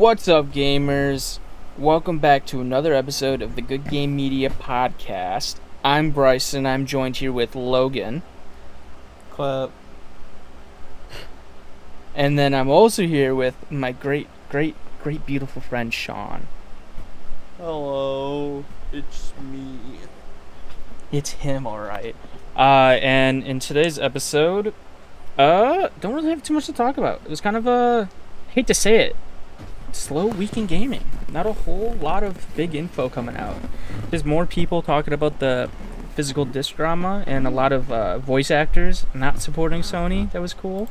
What's up, gamers? Welcome back to another episode of the Good Game Media Podcast. I'm Bryson. I'm joined here with Logan. Clap. And then I'm also here with my great, beautiful friend, Sean. Hello, it's me. It's him, alright. And in today's episode, don't really have too much to talk about. It was kind of hate to say it, slow week in gaming. Not a whole lot of big info coming out. There's more people talking about the physical disc drama and a lot of voice actors not supporting Sony. That was cool.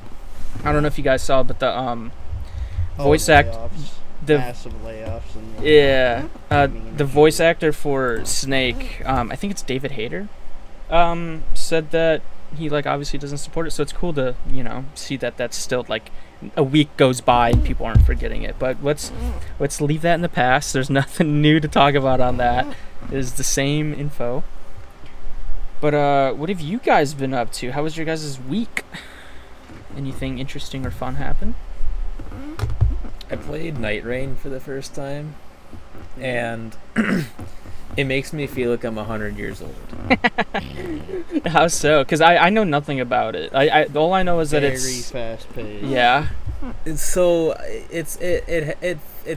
I don't know if you guys saw, but the voice Massive layoffs. The voice actor for Snake, I think it's David Hayter, said that he obviously doesn't support it. So it's cool to see that that's still a week goes by and people aren't forgetting it. But let's leave that in the past. There's nothing new to talk about on that. It's the same info. But what have you guys been up to? How was your guys' week? Anything interesting or fun happen? I played Night Rain for the first time, and it makes me feel like I'm 100 years old. How so? Because I know nothing about it. All I know is that it's very fast paced. Yeah. It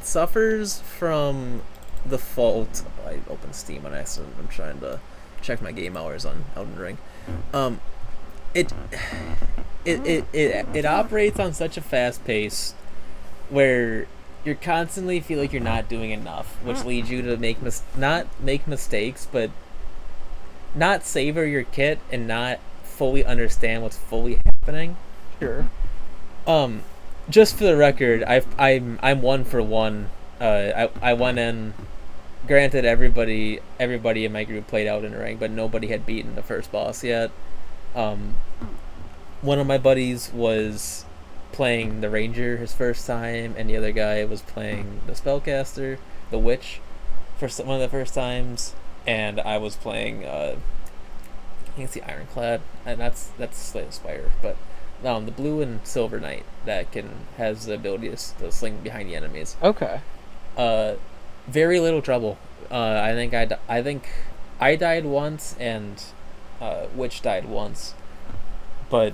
suffers from the fault. I opened Steam on accident. I'm trying to check my game hours on Elden Ring. It operates on such a fast pace where you constantly feel like you're not doing enough, which leads you to not make mistakes, but not savor your kit and not fully understand what's fully happening. Sure. Just for the record, I'm 1 for 1. I went in. Granted, everybody in my group played Elden Ring, but nobody had beaten the first boss yet. One of my buddies was playing the Ranger his first time, and the other guy was playing the Spellcaster, the Witch, for one of the first times, and I was playing I think it's the Ironclad, and that's Slay the Spire, but the Blue and Silver Knight that has the ability to sling behind the enemies. Okay. Very little trouble. I think I died once, and Witch died once, but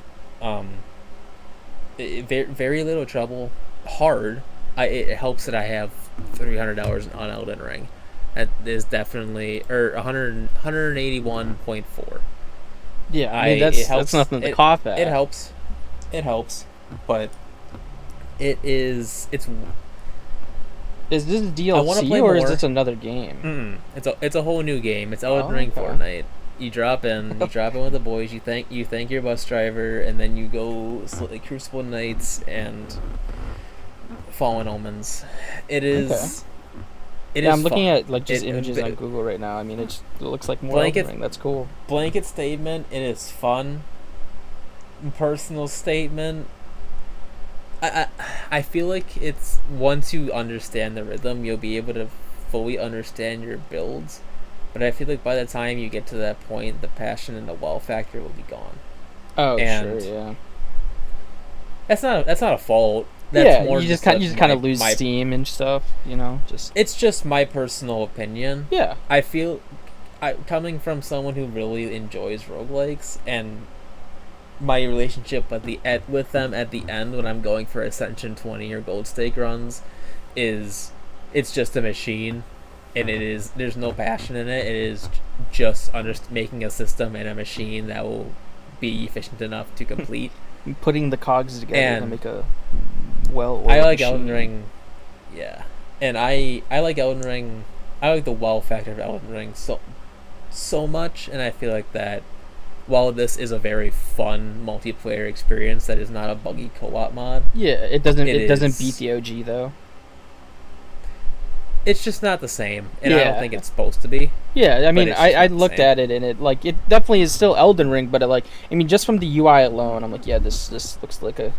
very little trouble. Hard. It helps that I have 300 hours on Elden Ring. That is definitely 181.4. Yeah, I mean that's nothing to cough at. It helps, but it's. Is this DLC or is this another game? It's a whole new game. It's Elden Ring Fortnite. You drop in with the boys. You thank your bus driver, and then you go Crucible Knights and Fallen Omens. It is. Okay. I'm looking at images on Google right now. I mean, it looks like more Elden Ring. That's cool. Blanket statement. It is fun. Personal statement. I feel like it's once you understand the rhythm, you'll be able to fully understand your builds. But I feel like by the time you get to that point, the passion and the wow factor will be gone. Oh, sure, yeah. That's not a fault. That's more you just kind of lose steam and stuff, It's just my personal opinion. Yeah. I feel, coming from someone who really enjoys roguelikes, and my relationship with them at the end when I'm going for Ascension 20 or Gold Stake runs it's just a machine. And there's no passion in it. It is just making a system and a machine that will be efficient enough to complete. Putting the cogs together to make a I like machine. Elden Ring. Yeah. And I like Elden Ring. I like the wow factor of Elden Ring so much, and I feel like that while this is a very fun multiplayer experience that is not a buggy co-op mod. Yeah, it doesn't beat the OG though. It's just not the same, and I don't think it's supposed to be. Yeah, I mean, I looked at it, and it definitely is still Elden Ring, but just from the UI alone, I'm like, yeah, this looks like a.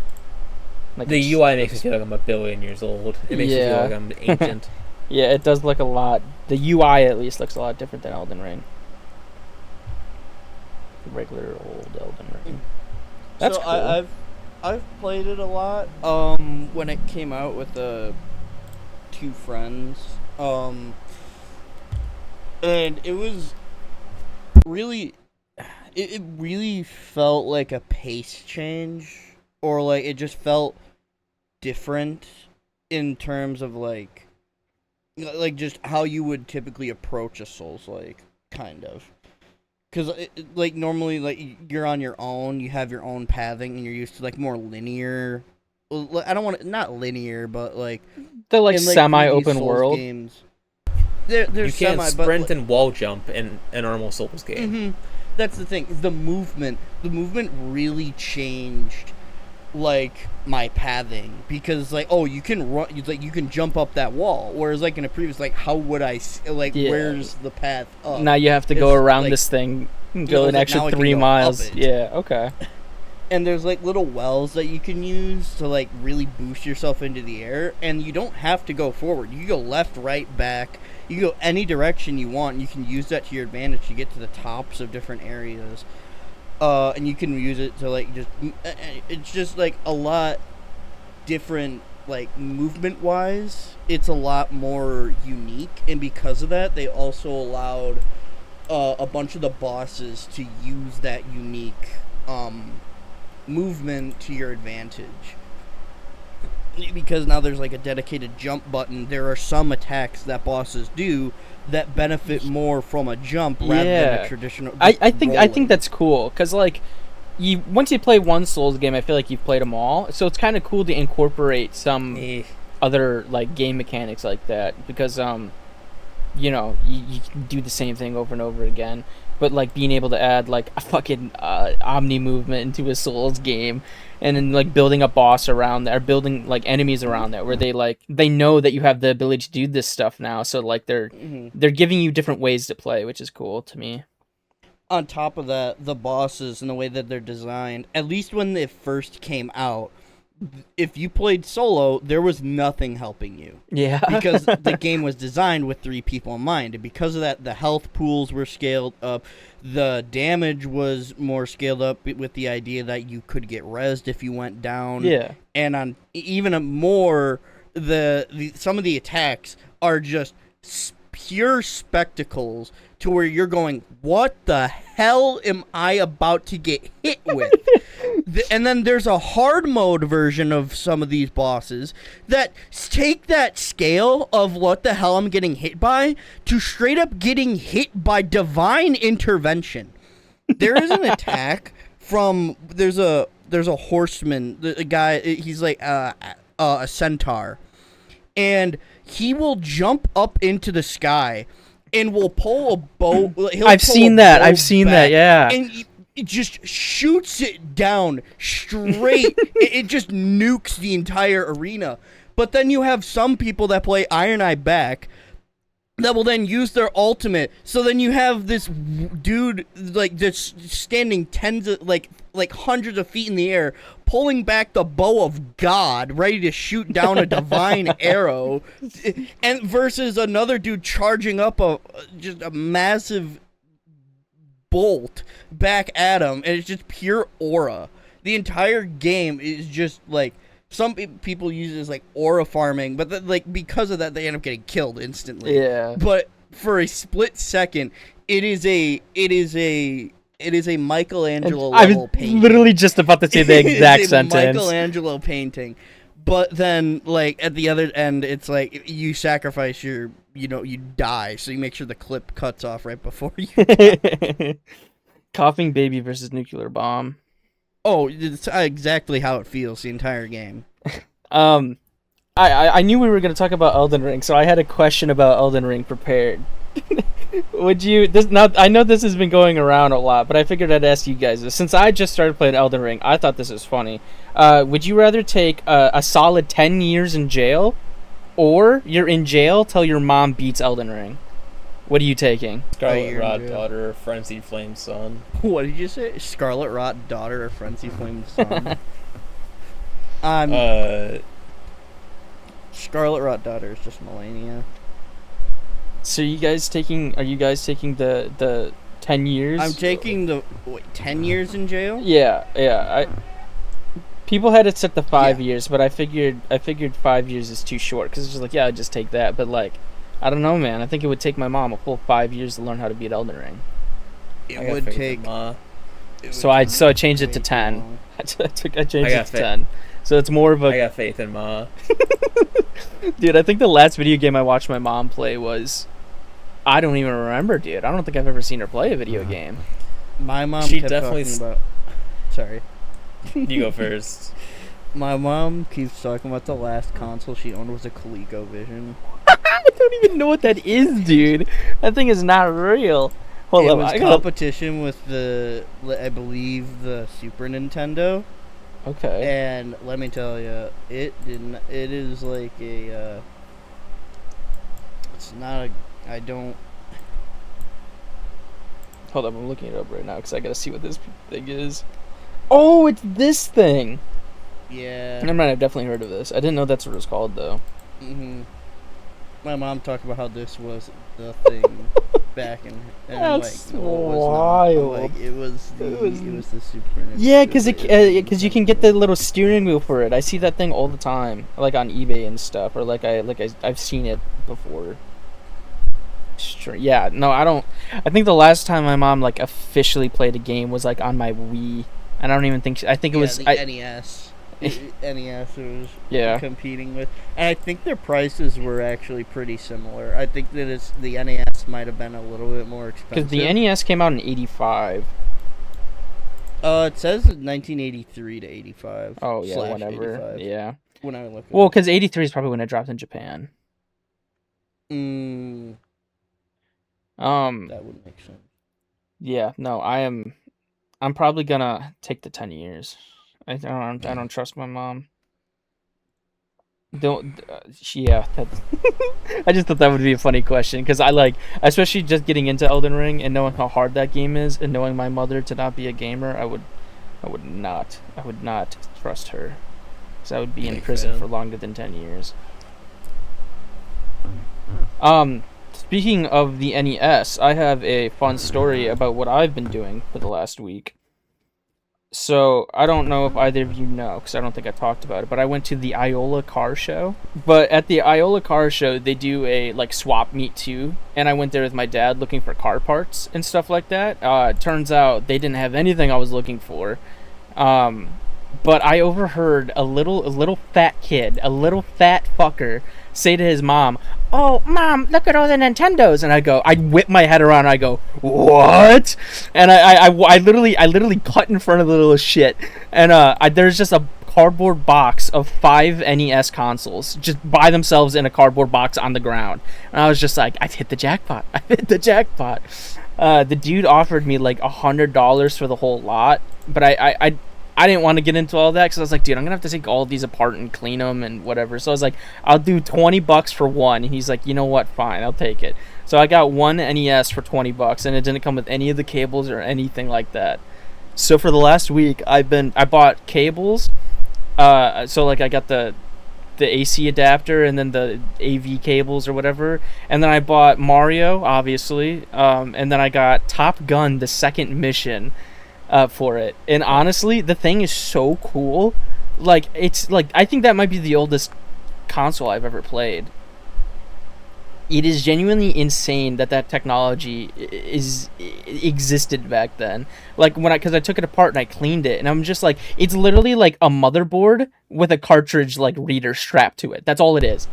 The UI makes me feel like I'm 1 billion years old. It makes me feel like I'm ancient. Yeah, it does look a lot. The UI at least looks a lot different than Elden Ring. The regular old Elden Ring. That's cool. I've played it a lot. When it came out with the two friends. And it was really, it really felt like a pace change, or like it just felt different in terms of like just how you would typically approach a Souls-like, kind of. Because, like, normally, like, you're on your own, you have your own pathing, and you're used to, like, more linear... I don't want to... Not linear, but, like... The, like, in, like, semi-open Souls world. Games, they're You can't but, sprint like, and wall jump in a normal Souls game. Mm-hmm. That's the thing. The movement really changed, like, my pathing, because, like, oh, you can run, like, you can jump up that wall, whereas, like, in a previous, like, how would I, like, Yeah. where's the path up? Now you have to go It's, around like, this thing and you go know, an like, extra now I can 3 go up miles. it. Yeah, okay. And there's, like, little wells that you can use to, like, really boost yourself into the air, and you don't have to go forward. You can go left, right, back. You can go any direction you want, and you can use that to your advantage to get to the tops of different areas. And you can use it to, like, just... It's just, like, a lot different, like, movement-wise. It's a lot more unique, and because of that, they also allowed a bunch of the bosses to use that unique movement to your advantage. Because now there's, like, a dedicated jump button. There are some attacks that bosses do that benefit more from a jump rather than a traditional... I think rolling. that's cool, because, like, once you play one Souls game, I feel like you've played them all, so it's kind of cool to incorporate some other, like, game mechanics like that, because you know, you can do the same thing over and over again, but, like, being able to add, like, a fucking omni movement into a Souls game, and then, like, building a boss around that, or building, like, enemies around that, where they know that you have the ability to do this stuff now, so, like, they're giving you different ways to play, which is cool to me. On top of that, the bosses and the way that they're designed, at least when they first came out, if you played solo, there was nothing helping you. Yeah. Because the game was designed with 3 people in mind. And because of that, the health pools were scaled up. The damage was more scaled up with the idea that you could get rezzed if you went down. Yeah. And on even more, some of the attacks are just pure spectacles to where you're going, what the hell am I about to get hit with? And then there's a hard mode version of some of these bosses that take that scale of what the hell I'm getting hit by to straight up getting hit by divine intervention. There is an attack from there's a horseman, a guy, he's like a centaur, and he will jump up into the sky and will pull a bow. I've seen that, yeah. And it just shoots it down straight. it just nukes the entire arena. But then you have some people that play Iron Eye back that will then use their ultimate. So then you have this dude like just standing like hundreds of feet in the air, pulling back the bow of God, ready to shoot down a divine arrow, and versus another dude charging up just a massive bolt back at him, and it's just pure aura. The entire game is just like, some people use it as like aura farming, but like because of that they end up getting killed instantly. Yeah. But for a split second, it is a Michelangelo level painting. I was literally just about to say the exact sentence. Michelangelo painting. But then, like, at the other end, it's like you sacrifice you die, so you make sure the clip cuts off right before you die. Coughing baby versus nuclear bomb. Oh, it's exactly how it feels the entire game. I knew we were going to talk about Elden Ring, so I had a question about Elden Ring prepared. I know this has been going around a lot, but I figured I'd ask you guys this. Since I just started playing Elden Ring, I thought this was funny. Would you rather take a solid 10 years in jail, or you're in jail till your mom beats Elden Ring? What are you taking? Scarlet Rot daughter, Frenzy Flame son. What did you say? Scarlet Rot daughter of Frenzy Flame son. Scarlet Rot daughter is just Melania. So are you guys taking the 10 years? I'm taking the 10 years in jail? Yeah. People had it set to 5 Yeah. years, but I figured 5 years is too short because it's just like, yeah, I'd just take that. But like, I don't know, man. I think it would take my mom a full 5 years to learn how to beat Elden Ring. It I got would faith in take. Ma. it would So I take changed it way to too 10. long. I changed I it got to faith. 10. So it's more of I a got faith in Ma. dude. I think the last video game I watched my mom play was. I don't even remember, dude. I don't think I've ever seen her play a video game. My mom She kept definitely talking about. Sorry. You go first. My mom keeps talking about the last console she owned was a ColecoVision. I don't even know what that is, dude. That thing is not real. Hold It up, was I gotta- competition with I believe, the Super Nintendo. Okay. And let me tell you, it didn't. It is like a. It's not a. I don't. Hold up, I'm looking it up right now because I gotta see what this thing is. Oh, it's this thing. Yeah. I might have definitely heard of this. I didn't know that's what it was called though. My mom talked about how this was the thing back in. And I'm That's like, no, it was not. I'm wild. like, it was the. It was- It was the Super Nintendo. Yeah, because you can get the little steering wheel for it. I see that thing all the time, like on eBay and stuff, or I've seen it before. Yeah, no, I don't. I think the last time my mom like officially played a game was like on my Wii, and I don't even think I think it was the NES. NES was Yeah. competing with, and I think their prices were actually pretty similar. I think that the NES might have been a little bit more expensive. because the NES came out in '85. It says 1983 to 85. Oh yeah, slash whenever. 85, Yeah. when I look. Well, because '83 is probably when it dropped in Japan. That would make sense. Yeah, no, I'm probably gonna take the 10 years. I don't trust my mom. Don't. Yeah. I just thought that would be a funny question because especially just getting into Elden Ring and knowing how hard that game is, and knowing my mother to not be a gamer, I would not trust her, because I would be in Big prison fan. for longer than 10 years. Speaking of the NES, I have a fun story about what I've been doing for the last week. So, I don't know if either of you know, because I don't think I talked about it, but I went to the Iola Car Show. But at the Iola Car Show, they do a, swap meet too, and I went there with my dad looking for car parts and stuff like that. Turns out they didn't have anything I was looking for. But I overheard a little fat kid, a little fat fucker, say to his mom, "Oh, Mom, look at all the Nintendos." And I whip my head around and I go, "What?" And I literally cut in front of the little shit. And there's just a cardboard box of 5 NES consoles just by themselves in a cardboard box on the ground. And I was just like, I've hit the jackpot. I've hit the jackpot. The dude offered me like $100 for the whole lot, but I didn't want to get into all that because I was like, dude, I'm gonna have to take all of these apart and clean them and whatever. So I was like, I'll do $20 for one. And he's like, you know what? Fine, I'll take it. So I got one NES for $20, and it didn't come with any of the cables or anything like that. So for the last week, I bought cables. So like I got the AC adapter and then the AV cables or whatever, and then I bought Mario, obviously, and then I got Top Gun: The Second Mission. For it. And honestly, the thing is so cool. It's I think that might be the oldest console I've ever played. It is genuinely insane that technology existed back then. Because I took it apart and I cleaned it, and I'm just like, it's literally like a motherboard with a cartridge reader strapped to it. That's all it is.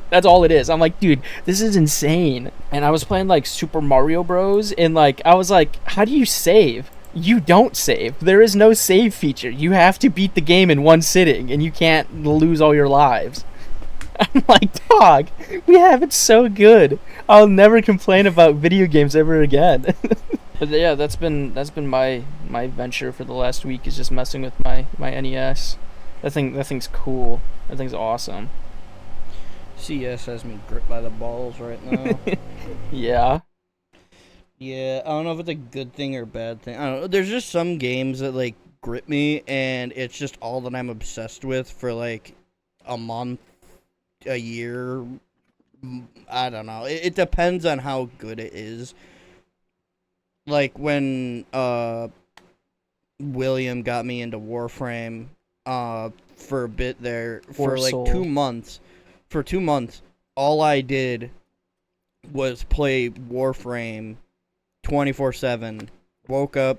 I'm like, dude, this is insane. And I was playing Super Mario Bros. And I was like, how do you save? You don't save. There is no save feature. You have to beat the game in one sitting, and you can't lose all your lives. I'm like, dog, we have it so good. I'll never complain about video games ever again. But yeah, that's been my venture for the last week, is just messing with my NES. That thing's cool. That thing's awesome. CS has me gripped by the balls right now. Yeah. Yeah, I don't know if it's a good thing or a bad thing. I don't know. There's just some games that grip me, and it's just all that I'm obsessed with for a month, a year. I don't know. It depends on how good it is. Like when William got me into Warframe for a bit there Poor for like soul. 2 months. For 2 months, all I did was play Warframe 24/7. Woke up,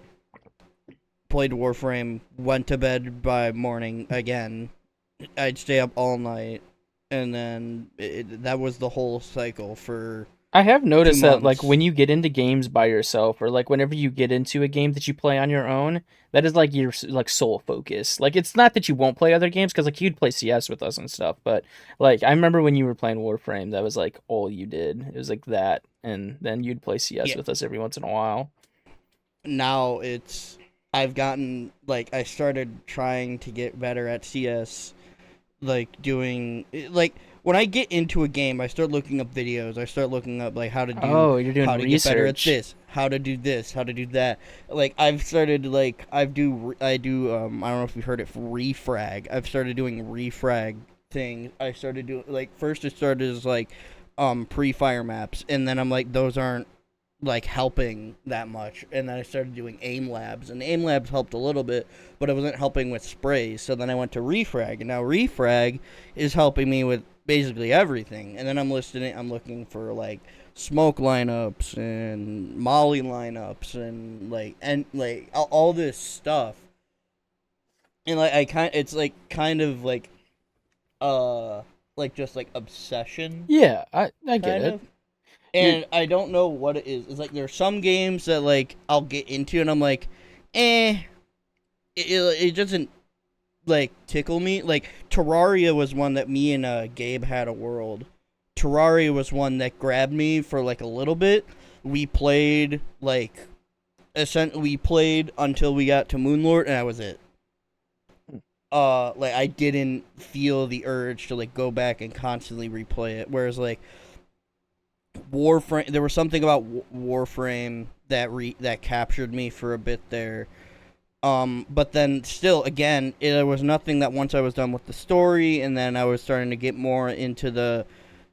played Warframe, went to bed by morning again. I'd stay up all night, and then that was the whole cycle for. I have noticed that, like, months. when you get into games by yourself, or like whenever you get into a game that you play on your own, that is like your like sole focus. Like, it's not that you won't play other games, because like you'd play CS with us and stuff, but like I remember when you were playing Warframe, that was like all you did. It was like that, and then you'd play CS Yeah. with us every once in a while. Now I've gotten, like, I started trying to get better at CS, like doing, like, when I get into a game, I start looking up videos. I start looking up like how to do, Oh, you're doing how to get better at research. this, how to do this, how to do that. Like, I've started, like, I do I don't know if you've heard it, refrag. I've started doing refrag things. I started doing, like, first it started as like pre-fire maps, and then I'm like, those aren't like helping that much, and then I started doing aim labs, and aim labs helped a little bit, but it wasn't helping with sprays. So then I went to refrag, and now refrag is helping me with basically everything. And then I'm looking for like smoke lineups and molly lineups and like all this stuff. And like it's like kind of like just like obsession Yeah, I get kind it. of. And I don't know what it is. It's like there's some games that like I'll get into and I'm like, it doesn't like tickle me. Like Terraria was one that me and Gabe had a world. Terraria was one that grabbed me for like a little bit. We played we played until we got to Moonlord, and that was it. Like I didn't feel the urge to like go back and constantly replay it. Whereas like Warframe, there was something about Warframe that captured me for a bit there. But then still, again, there was nothing that once I was done with the story, and then I was starting to get more into the,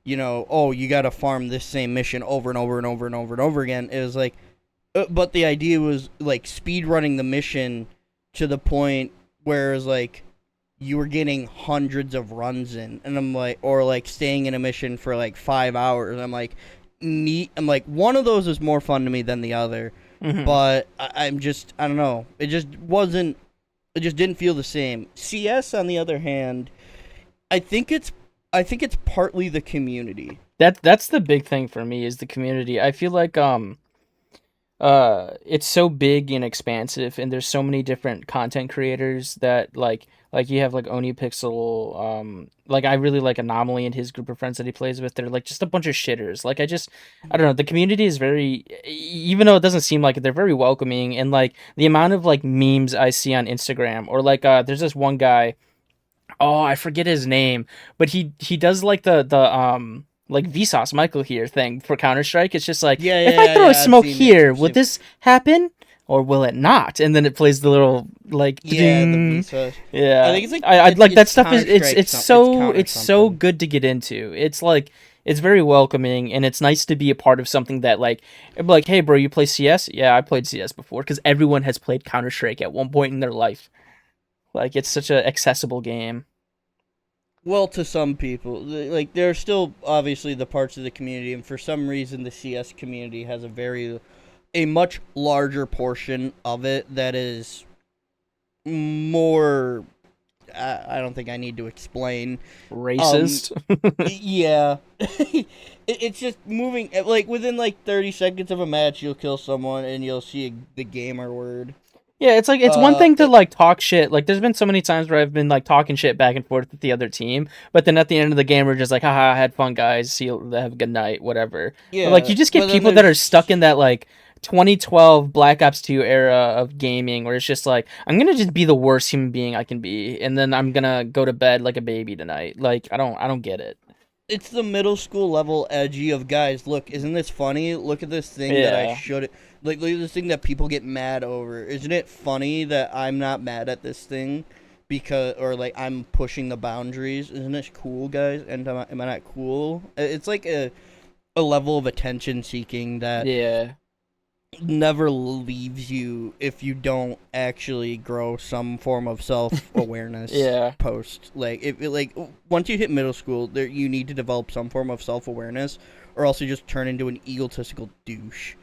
oh, you gotta farm this same mission over and over and over and over and over again. It was like, but the idea was like speed running the mission to the point where it was like you were getting hundreds of runs in, and I'm like, or like staying in a mission for like 5 hours. I'm like, I'm like, one of those is more fun to me than the other. Mhm. But I don't know. It just didn't feel the same. CS, on the other hand, I think it's partly the community. That's the big thing for me, is the community. I feel like it's so big and expansive, and there's so many different content creators that like you have like OniPixel, like I really like Anomaly and his group of friends that he plays with. They're like just a bunch of shitters. Like I don't know, the community is very, even though it doesn't seem like it, they're very welcoming. And like the amount of like memes I see on Instagram, or like there's this one guy, oh, I forget his name, but he does like the like Vsauce Michael here thing for Counter-Strike. It's just like, if I throw a I've smoke seen it. here, I've will seen- this happen or will it not? And then it plays the little like Yeah, the ding. Visa. Yeah, I think it's like- I it's- like that it's stuff is Counter-Strike it's some- it's so Counter it's so something. good to get into. It's like it's very welcoming, and it's nice to be a part of something that like it'd be like, hey bro, you play CS? Yeah, I played CS before, because everyone has played Counter-Strike at one point in their life. Like it's such an accessible game. Well, to some people, like there are still obviously the parts of the community, and for some reason, the CS community has a much larger portion of it that is more. I don't think I need to explain. Racist. Yeah, it's just moving. Like within like 30 seconds of a match, you'll kill someone, and you'll see the gamer word. Yeah, it's like it's one thing to it- like talk shit. Like there's been so many times where I've been like talking shit back and forth with the other team, but then at the end of the game we're just like, haha, I had fun, guys. See you, have a good night, whatever. Yeah, But, like you just get but then people that are there's- stuck in that like 2012 Black Ops 2 era of gaming, where it's just like, I'm gonna just be the worst human being I can be, and then I'm gonna go to bed like a baby tonight. Like I don't get it. It's the middle school level edgy of, guys, look, isn't this funny? Look at this thing that I Yeah. should, like, look at this thing that people get mad over. Isn't it funny that I'm not mad at this thing because, or like I'm pushing the boundaries? Isn't it cool, guys? And am I not cool? It's like a level of attention seeking that Yeah. never leaves you if you don't actually grow some form of self-awareness. Yeah. Post once you hit middle school, there you need to develop some form of self-awareness, or else you just turn into an egotistical douche.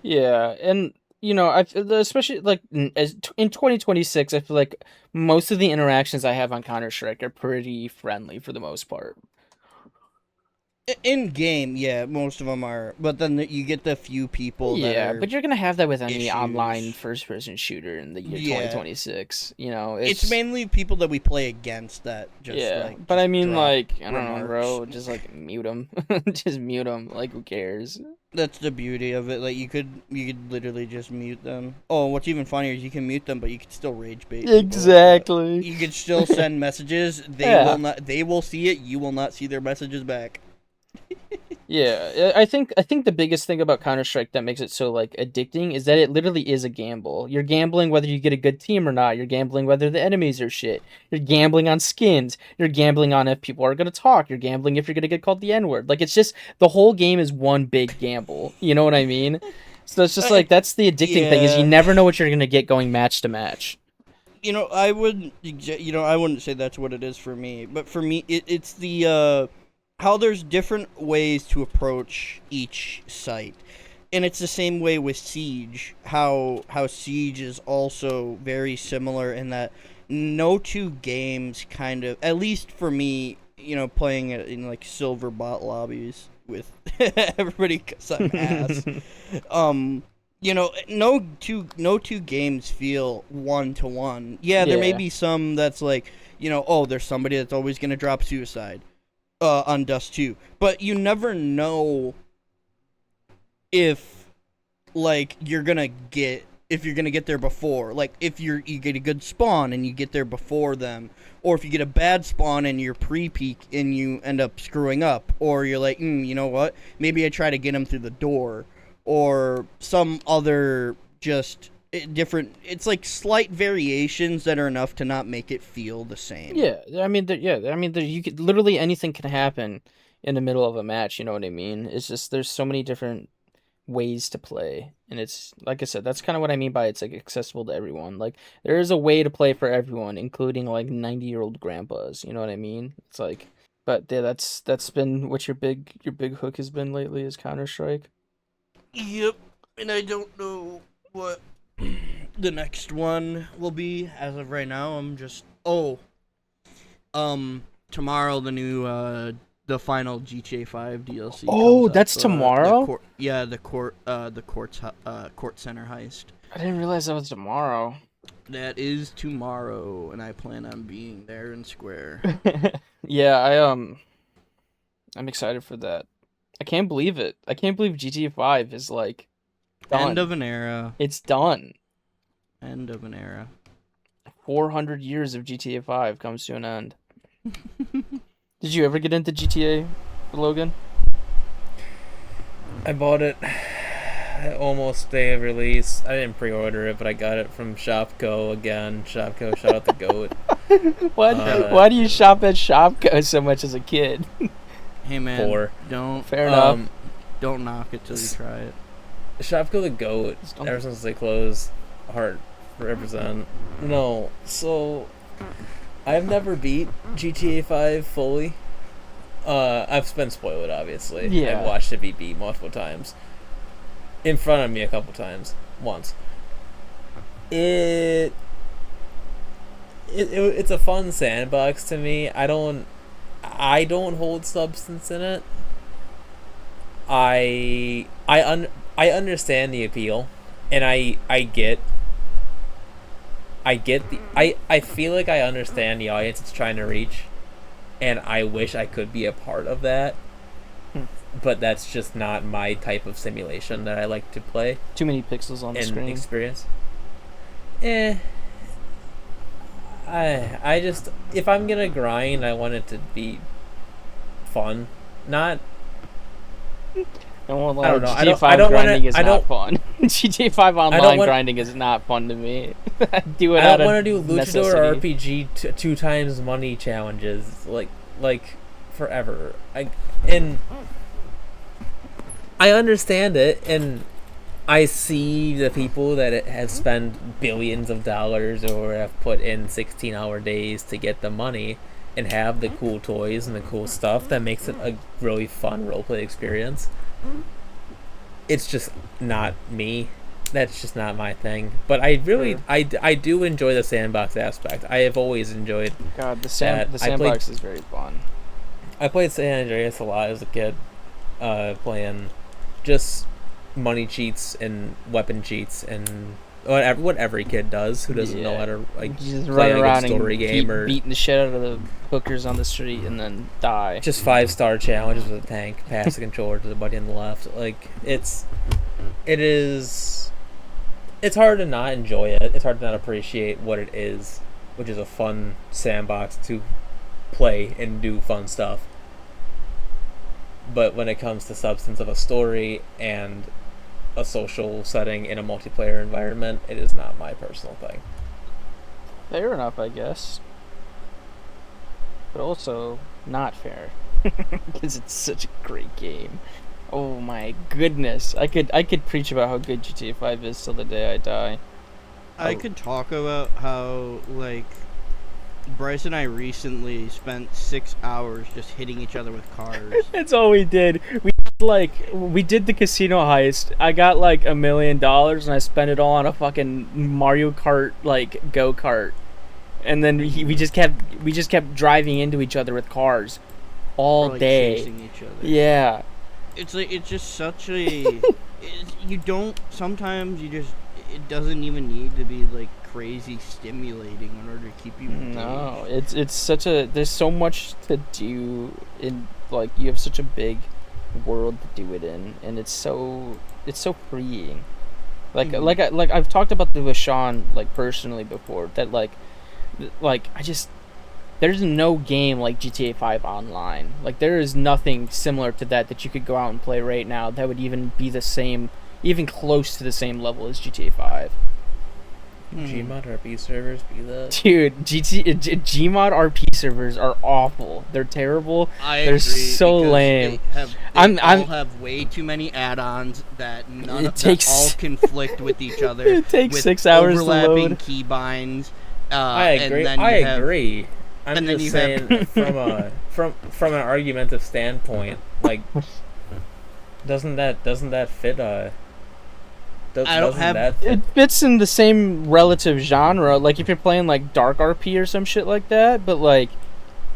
Yeah, and especially like in 2026, I feel like most of the interactions I have on Counter-Strike are pretty friendly for the most part. In game, yeah, most of them are, but then you get the few people that Yeah, are. but you're gonna have that with any issues. online first-person shooter in the year Yeah. 2026. It's mainly people that we play against that just but I mean, drop like, I don't know, remarks. bro, just like mute them, just mute them. Like, who cares? That's the beauty of it. Like you could literally just mute them. Oh, what's even funnier is you can mute them, but you can still rage bait. people. Exactly. You could still send messages. They Yeah. will not. They will see it. You will not see their messages back. Yeah, I think the biggest thing about Counter-Strike that makes it so like addicting is that it literally is a gamble. You're gambling whether you get a good team or not. You're gambling whether the enemies are shit. You're gambling on skins. You're gambling on if people are gonna talk. You're gambling if you're gonna get called the N-word. Like, it's just the whole game is one big gamble. You know what I mean? So it's just like that's the addicting thing, is you Yeah. never know what you're gonna get going match to match. I wouldn't say that's what it is for me, but for me, it's the how there's different ways to approach each site, and it's the same way with Siege. How Siege is also very similar in that no two games kind of, at least for me, playing it in like silver bot lobbies with everybody because I'm ass. No two games feel 1-to-1. Yeah, there may Yeah. be some that's like, there's somebody that's always gonna drop suicide on Dust 2. But you never know if you're gonna get there before. Like if you get a good spawn and you get there before them, or if you get a bad spawn and you're pre-peak and you end up screwing up, or you're like, you know what? Maybe I try to get him through the door, or some other just different. It's like slight variations that are enough to not make it feel the same. Yeah, I mean, you could literally anything can happen in the middle of a match. You know what I mean? It's just there's so many different ways to play, and it's like I said, that's kind of what I mean by it's like accessible to everyone. Like there is a way to play for everyone, including like 90-year-old grandpas. You know what I mean? It's like, but yeah, that's been what your big hook has been lately is Counter-Strike. Yep, and I don't know what the next one will be as of right now. I'm just tomorrow the final GTA 5 DLC. Oh, comes that's up, tomorrow? the court center heist. I didn't realize that was tomorrow. That is tomorrow, and I plan on being there in Square. Yeah, I'm excited for that. I can't believe it. I can't believe GTA 5 is like done. End of an era. It's done. End of an era. 400 years of GTA 5 comes to an end. Did you ever get into GTA, Logan? I bought it almost day of release. I didn't pre-order it, but I got it from Shopko again. Shopko, shout out the GOAT. Why do you shop at Shopko so much as a kid? Hey man, Poor. Fair enough. Don't knock it till you try it. Shopko the GOAT. Ever since they closed, heart represent. No, so I've never beat GTA 5 fully. I've been spoiled, obviously. Yeah. I've watched it be beat multiple times. In front of me a couple times. Once. It's a fun sandbox to me. I don't hold substance in it. I understand the appeal, and I feel like I understand the audience it's trying to reach, and I wish I could be a part of that. But that's just not my type of simulation that I like to play Too many pixels on the and screen. experience. I just, if I'm gonna grind, I want it to be fun, not. I won't lie, I don't know. GTA 5 I don't wanna- grinding is I not don't- fun. GTA 5 don't online wanna- grinding is not fun to me. I do it I out don't of want to do Luchador necessity. RPG two times money challenges like forever. I understand it, and I see the people that have spent billions of dollars or have put in 16-hour days to get the money and have the cool toys and the cool stuff that makes it a really fun roleplay experience. It's just not me. That's just not my thing. But I really, I do enjoy the sandbox aspect. I have always enjoyed. God, the I sandbox is very fun. I played San Andreas a lot as a kid, playing just money cheats and weapon cheats and what every kid does who doesn't know how to like You just play run a around good story and game or beating the shit out of the hookers on the street and then die. just 5-star challenges with a tank, pass the controller to the buddy on the left. Like it's hard to not enjoy it. It's hard to not appreciate what it is, which is a fun sandbox to play and do fun stuff. But when it comes to substance of a story and a social setting in a multiplayer environment, it is not my personal thing. Fair enough, I guess. But also not fair. Because it's such a great game. Oh my goodness. I could preach about how good GTA 5 is till the day I die. I could talk about how, like, Bryce and I recently spent 6 hours just hitting each other with cars. That's all we did. We did the casino heist. I got like $1 million and I spent it all on a fucking Mario Kart like go-kart. And then we just kept driving into each other with cars all Or, like, day. chasing each other. Yeah. It's like, it's just such a sometimes it doesn't even need to be like crazy stimulating in order to keep you engaged. No, it's such a there's so much to do in like you have such a big world to do it in, and it's so freeing. Like I've talked about this with Sean like personally before that like I just there's no game like GTA 5 Online. Like there is nothing similar to that you could go out and play right now that would even be the same, even close to the same level as GTA 5. Gmod RP servers be that? Dude, Gmod RP servers are awful. They're terrible. They're agree, so because lame. They all have way too many add-ons that that all conflict with each other. It takes with 6 hours to overlapping load. keybinds. I agree. And then you have, agree. I'm and then just you have- saying from an argumentative standpoint, like doesn't that fit I don't have- that fit? It fits in the same relative genre. Like if you're playing like Dark RP or some shit like that, but like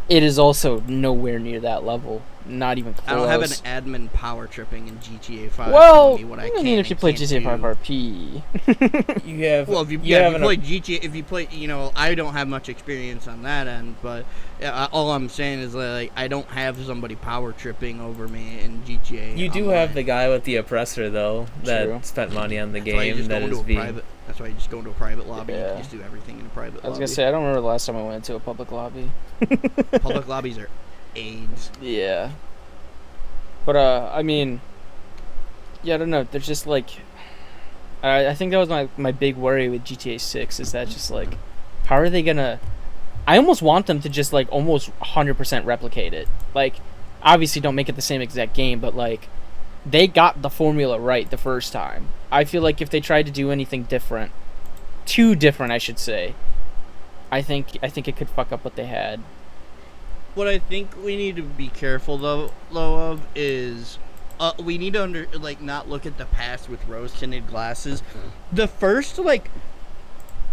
it is also nowhere near that level. Not even close. I don't have an admin power tripping in GTA 5. Well, telling me what I I can mean, if and you play can't GTA 5 do. RP, You have Well, if you play GTA, if you play, I don't have much experience on that end, but all I'm saying is like I don't have somebody power tripping over me in GTA. You do Online. have the guy with the oppressor though that True. spent money on the That's why you game just that go into is a being. private. That's why you just go into a private lobby. You Yeah. can just do everything in a private I was lobby. gonna say I don't remember the last time I went into a public lobby. Public lobbies are AIDS. Yeah. But I mean, yeah, I don't know. There's just like, I think that was my big worry with GTA 6 is that just like, how are they gonna? I almost want them to just like almost 100% replicate it. Like, obviously don't make it the same exact game, but like, they got the formula right the first time. I feel like if they tried to do anything different, too different, I should say, I think it could fuck up what they had. What I think we need to be careful though of is we need to not look at the past with rose-tinted glasses. The first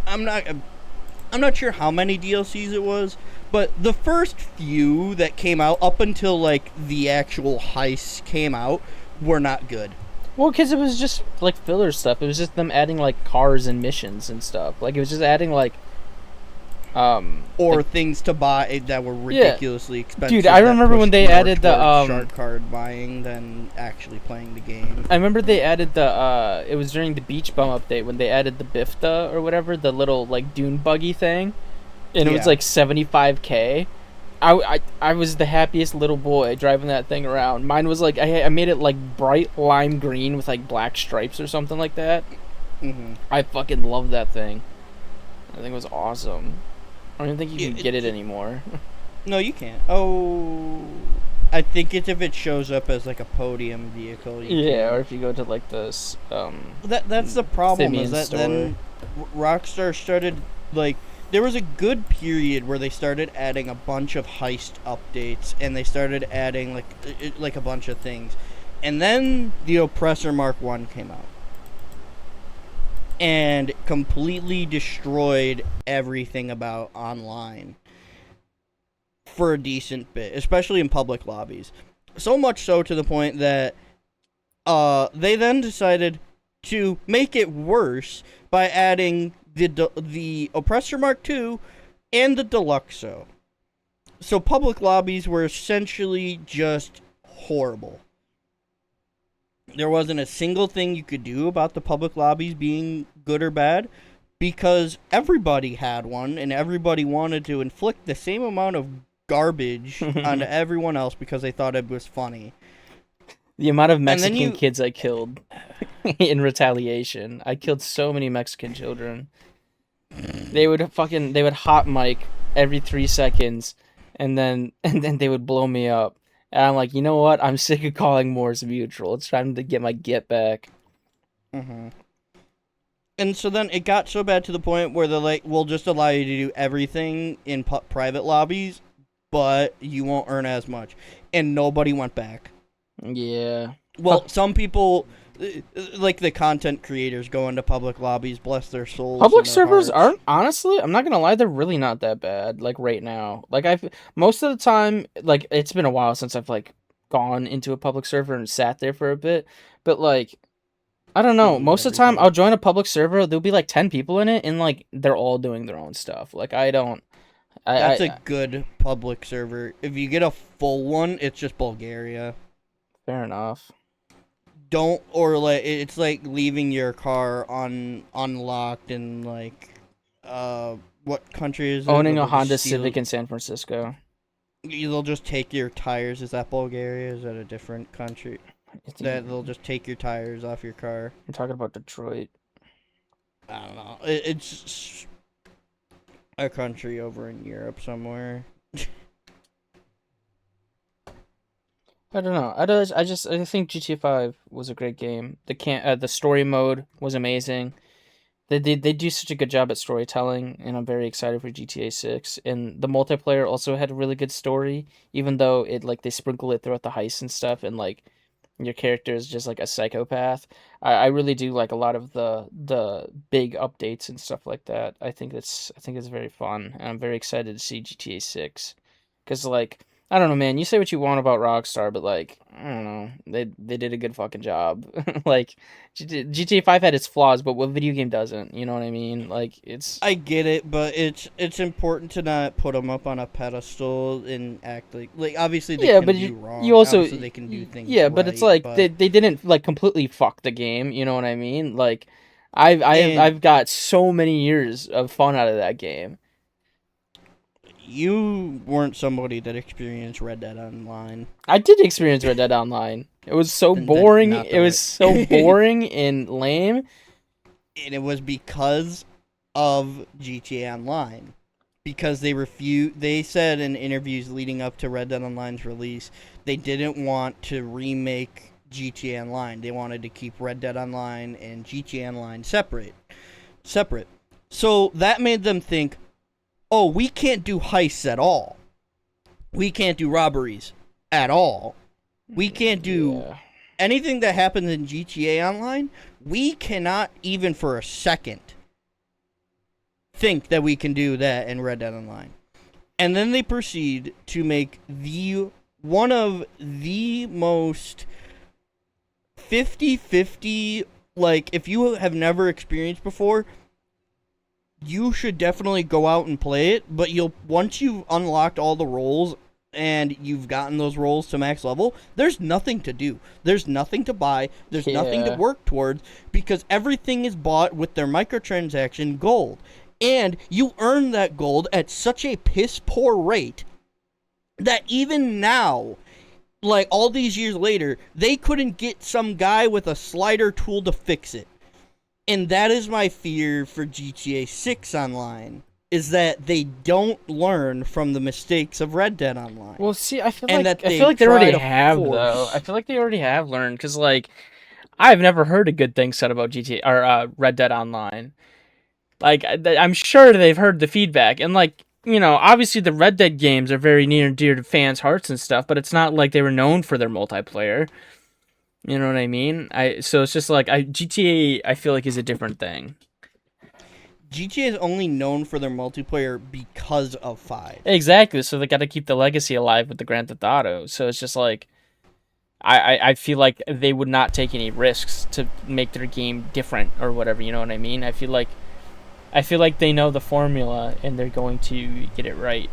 I'm not sure how many DLCs it was, but the first few that came out up until like the actual heists came out were not good. Well, because it was just like filler stuff. It was just them adding like cars and missions and stuff. Like it was just adding like Or things to buy that were ridiculously expensive. Dude, I that remember when pushed they more added the, towards shark card buying than actually playing the game. I remember they added the it was during the Beach Bum update when they added the Bifta or whatever, the little like dune buggy thing, and it was Yeah. like $75K. I was the happiest little boy driving that thing around. Mine was like I made it like bright lime green with like black stripes or something like that. Mm-hmm. I fucking loved that thing. I think it was awesome. I don't even think you can Yeah, get it anymore. No, you can't. Oh, I think it's if it shows up as like a podium vehicle. Yeah, or if you go to like this That's the problem. Simeon Is that store. then Rockstar started like there was a good period where they started adding a bunch of heist updates and they started adding like a bunch of things, and then the Oppressor Mark 1 came out and completely destroyed everything about online for a decent bit, especially in public lobbies. So much so to the point that they then decided to make it worse by adding the Oppressor Mark II and the Deluxo. So public lobbies were essentially just horrible. There wasn't a single thing you could do about the public lobbies being good or bad because everybody had one and everybody wanted to inflict the same amount of garbage onto everyone else because they thought it was funny. The amount of Mexican kids I killed in retaliation. I killed so many Mexican children. They would hot mic every 3 seconds and then they would blow me up. And I'm like, you know what? I'm sick of calling Mors Mutual. It's time to get my get back. Mm-hmm. And so then it got so bad to the point where they're like, we'll just allow you to do everything in private lobbies, but you won't earn as much. And nobody went back. Yeah. Well, some people, like the content creators, go into public lobbies, bless their souls. Public servers aren't, honestly, I'm not gonna lie, they're really not that bad, like, right now. Like, most of the time, like, it's been a while since I've, like, gone into a public server and sat there for a bit, but, like, I don't know, most of the time, I'll join a public server, there'll be, like, 10 people in it, and, like, they're all doing their own stuff. Like, That's a good public server. If you get a full one, it's just Bulgaria. Fair enough. It's like leaving your car unlocked in like what country is it? Owning a Honda Civic in San Francisco. They'll just take your tires. Is that Bulgaria? Is that a different country? They'll just take your tires off your car. I'm talking about Detroit. I don't know. It's a country over in Europe somewhere. I don't know. I think GTA 5 was a great game. The story mode was amazing. They do such a good job at storytelling, and I'm very excited for GTA 6. And the multiplayer also had a really good story, even though they sprinkle it throughout the heists and stuff, and like your character is just like a psychopath. I really do like a lot of the big updates and stuff like that. I think it's very fun, and I'm very excited to see GTA 6, because like, I don't know, man. You say what you want about Rockstar, but like, I don't know, they did a good fucking job. Like, GTA 5 had its flaws, but what video game doesn't? You know what I mean? Like, I get it, but it's important to not put them up on a pedestal and act like obviously they can do wrong. You also obviously they can do things. Yeah, but it's like they didn't like completely fuck the game. You know what I mean? Like, I've got so many years of fun out of that game. You weren't somebody that experienced Red Dead Online. I did experience Red Dead Online. It was so boring. It was so boring and lame. And it was because of GTA Online. Because they said in interviews leading up to Red Dead Online's release, they didn't want to remake GTA Online. They wanted to keep Red Dead Online and GTA Online separate. So that made them think, oh, we can't do heists at all. We can't do robberies at all. We can't do anything that happens in GTA Online. We cannot, even for a second, think that we can do that in Red Dead Online. And then they proceed to make one of the most 50-50, like, if you have never experienced before, you should definitely go out and play it, but once you've unlocked all the roles and you've gotten those roles to max level, there's nothing to do. There's nothing to buy. There's nothing to work towards, because everything is bought with their microtransaction gold. And you earn that gold at such a piss poor rate that even now, like all these years later, they couldn't get some guy with a slider tool to fix it. And that is my fear for GTA 6 Online. is that they don't learn from the mistakes of Red Dead Online. Well, see, I feel And like that they they already try to have force- though. I feel like they already have learned because like I've never heard a good thing said about GTA or Red Dead Online. Like I'm sure they've heard the feedback, and like obviously the Red Dead games are very near and dear to fans' hearts and stuff, but it's not like they were known for their multiplayer. You know what I mean? So it's just like GTA. I feel like is a different thing. GTA is only known for their multiplayer because of 5. Exactly. So they got to keep the legacy alive with the Grand Theft Auto. So it's just like, I feel like they would not take any risks to make their game different or whatever. You know what I mean? I feel like they know the formula and they're going to get it right.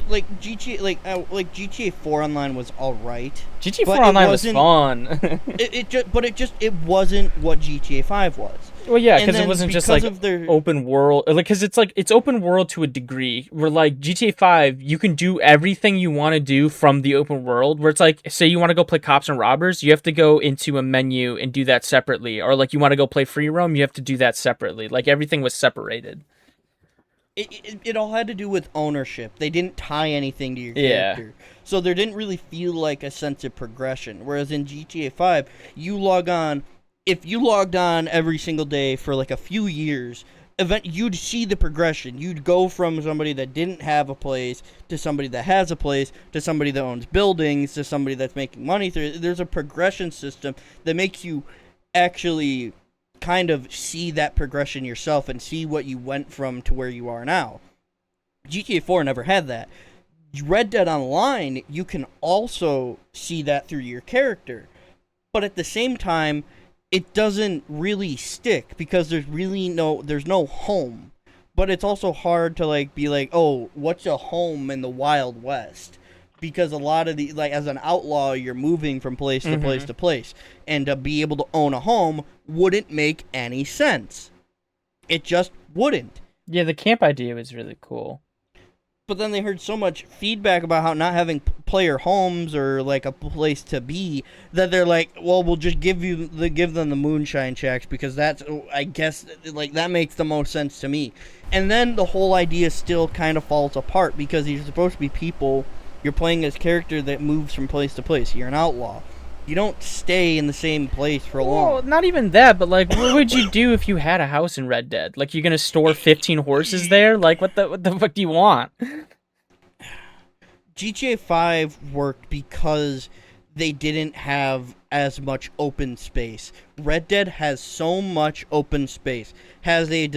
Like GTA 4 Online was all right. GTA But 4 it Online was wasn't- fun. It wasn't what GTA 5 was. Well, yeah, And because it then wasn't just because like of their open world, like because it's open world to a degree. Where like GTA 5, you can do everything you want to do from the open world. Where it's like, say you want to go play cops and robbers, you have to go into a menu and do that separately. Or like you want to go play free roam, you have to do that separately. Like everything was separated. it all had to do with ownership. They didn't tie anything to your Yeah. character. So there didn't really feel like a sense of progression. Whereas in GTA 5, if you logged on every single day for like a few years, you'd see the progression. You'd go from somebody that didn't have a place to somebody that has a place to somebody that owns buildings to somebody that's making money through it. There's a progression system that makes you actually kind of see that progression yourself and see what you went from to where you are now. GTA 4 never had that. Red Dead Online, you can also see that through your character. But at the same time, it doesn't really stick because there's no home. But it's also hard to like be like, oh, what's a home in the Wild West? Because a lot of the, like, as an outlaw, you're moving from place to place to place. And to be able to own a home wouldn't make any sense. It just wouldn't. Yeah, the camp idea was really cool. But then they heard so much feedback about how not having player homes or like a place to be that they're like, well, we'll just give them the moonshine shacks because that's, I guess, like that makes the most sense to me. And then the whole idea still kind of falls apart because you're supposed to be people. You're playing as character that moves from place to place. You're an outlaw. You don't stay in the same place for long. Well, not even that, but like, what would you do if you had a house in Red Dead? Like, you're gonna store 15 horses there? Like, what the fuck do you want? GTA 5 worked because they didn't have as much open space. Red Dead has so much open space. Had a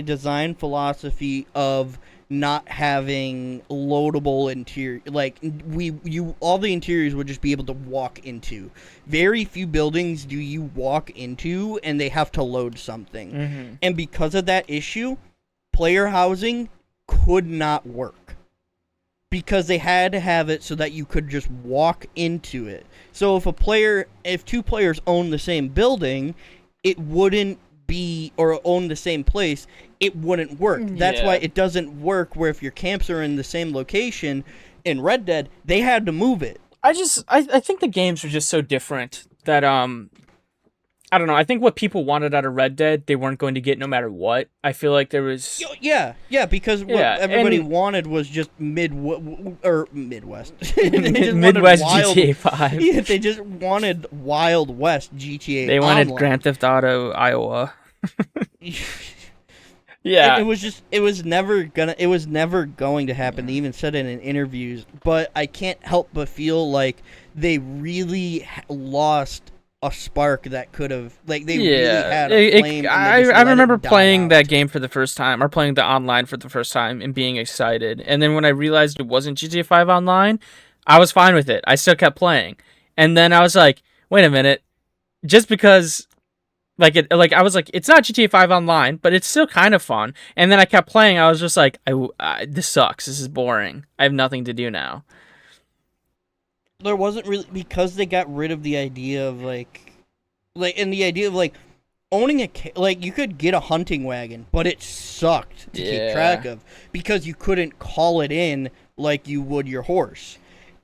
design philosophy of not having loadable interior, like all the interiors would just be able to walk into. Very few buildings do you walk into and they have to load something. And because of that issue, player housing could not work because they had to have it so that you could just walk into it. So if two players own the same building, it wouldn't be, or own the same place, it wouldn't work. That's why it doesn't work where if your camps are in the same location in Red Dead, they had to move it. I think the games are just so different that I don't know. I think what people wanted out of Red Dead, they weren't going to get no matter what. I feel like there was Yeah, because what everybody wanted was just Midwest. They just Midwest wanted GTA 5. Yeah, they just wanted Wild West GTA. They wanted Online. Grand Theft Auto Iowa. Yeah. It was never going to happen. They even said it in interviews, but I can't help but feel like they really lost a spark that could have, like, they really had a flame. I remember playing that game for the first time, or playing the online for the first time, and being excited. And then when I realized it wasn't GTA 5 online, I was fine with it. I still kept playing. And then I was like, wait a minute, just because, I was like, it's not GTA 5 online, but it's still kind of fun. And then I kept playing. I was just like, this sucks. This is boring. I have nothing to do now. There wasn't really, because they got rid of the idea of and the idea of owning you could get a hunting wagon, but it sucked to keep track of because you couldn't call it in like you would your horse.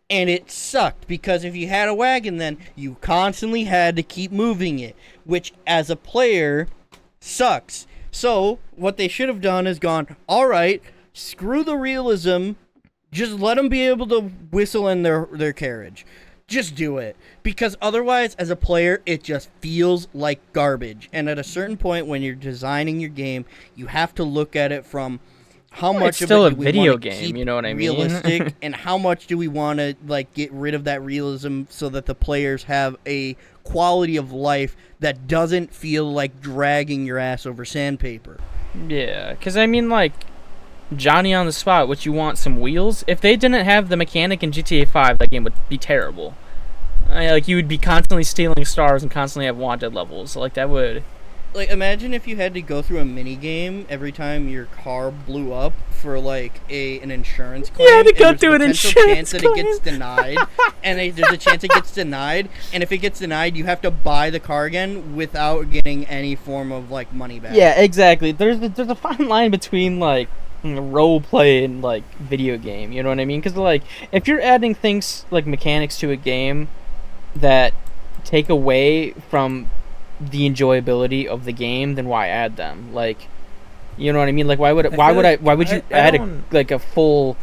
And it sucked because if you had a wagon, then you constantly had to keep moving it, which as a player sucks So what they should have done is gone, all right, screw the realism, just let them be able to whistle in their carriage. Just do it. Because otherwise, as a player, it just feels like garbage. And at a certain point when you're designing your game, you have to look at it from how Well, much it's still of a it do we video wanna game, keep you know what I mean? realistic, and how much do we want to like get rid of that realism so that the players have a quality of life that doesn't feel like dragging your ass over sandpaper. Yeah, because I mean, like, Johnny on the spot, what you want, some wheels? If they didn't have the mechanic in GTA 5, that game would be terrible. Like, you would be constantly stealing stars and constantly have wanted levels. Like, that would... Like, imagine if you had to go through a mini game every time your car blew up for like an insurance claim. You had to go and through an there's a potential insurance chance that it gets denied, and there's a chance it gets denied. And if it gets denied, you have to buy the car again without getting any form of like money back. Yeah, exactly. There's a fine line between, like, role play and, like, video game. You know what I mean? Because, like, if you're adding things, like, mechanics to a game that take away from the enjoyability of the game, then why add them? Like, you know what I mean? Like, why would you add a full,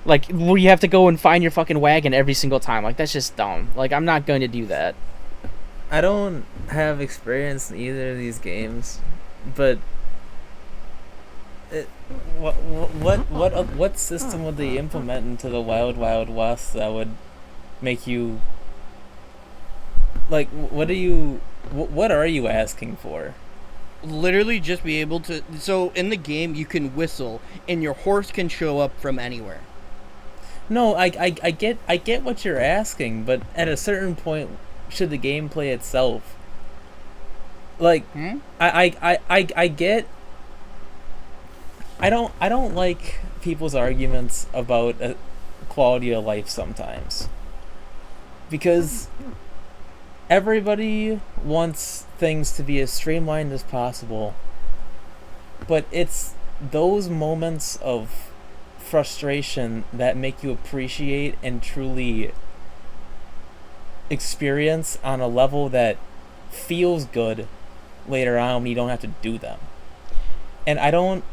like, where you have to go and find your fucking wagon every single time? Like, that's just dumb. Like, I'm not going to do that. I don't have experience in either of these games, but what system would they implement into the Wild Wild West that would make you, like, what are you asking for? Literally just be able to. So in the game, you can whistle, and your horse can show up from anywhere. No, I get what you're asking, but at a certain point, should the gameplay itself, like, I get. I don't like people's arguments about quality of life sometimes, because everybody wants things to be as streamlined as possible, but it's those moments of frustration that make you appreciate and truly experience on a level that feels good later on when you don't have to do them. And I don't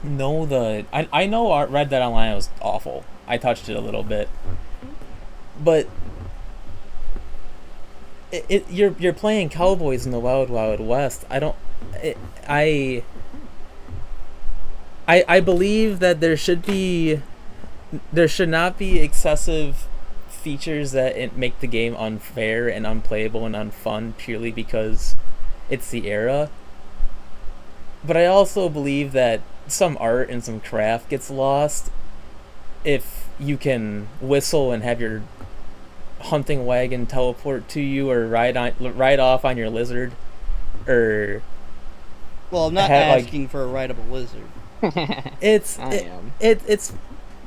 know I know Red Dead Online was awful. I touched it a little bit, but you're playing cowboys in the Wild Wild West. I believe that there should not be excessive features that make the game unfair and unplayable and unfun purely because it's the era. But I also believe that some art and some craft gets lost if you can whistle and have your hunting wagon teleport to you, or ride off on your lizard, or Well, I'm not asking for a rideable lizard. it's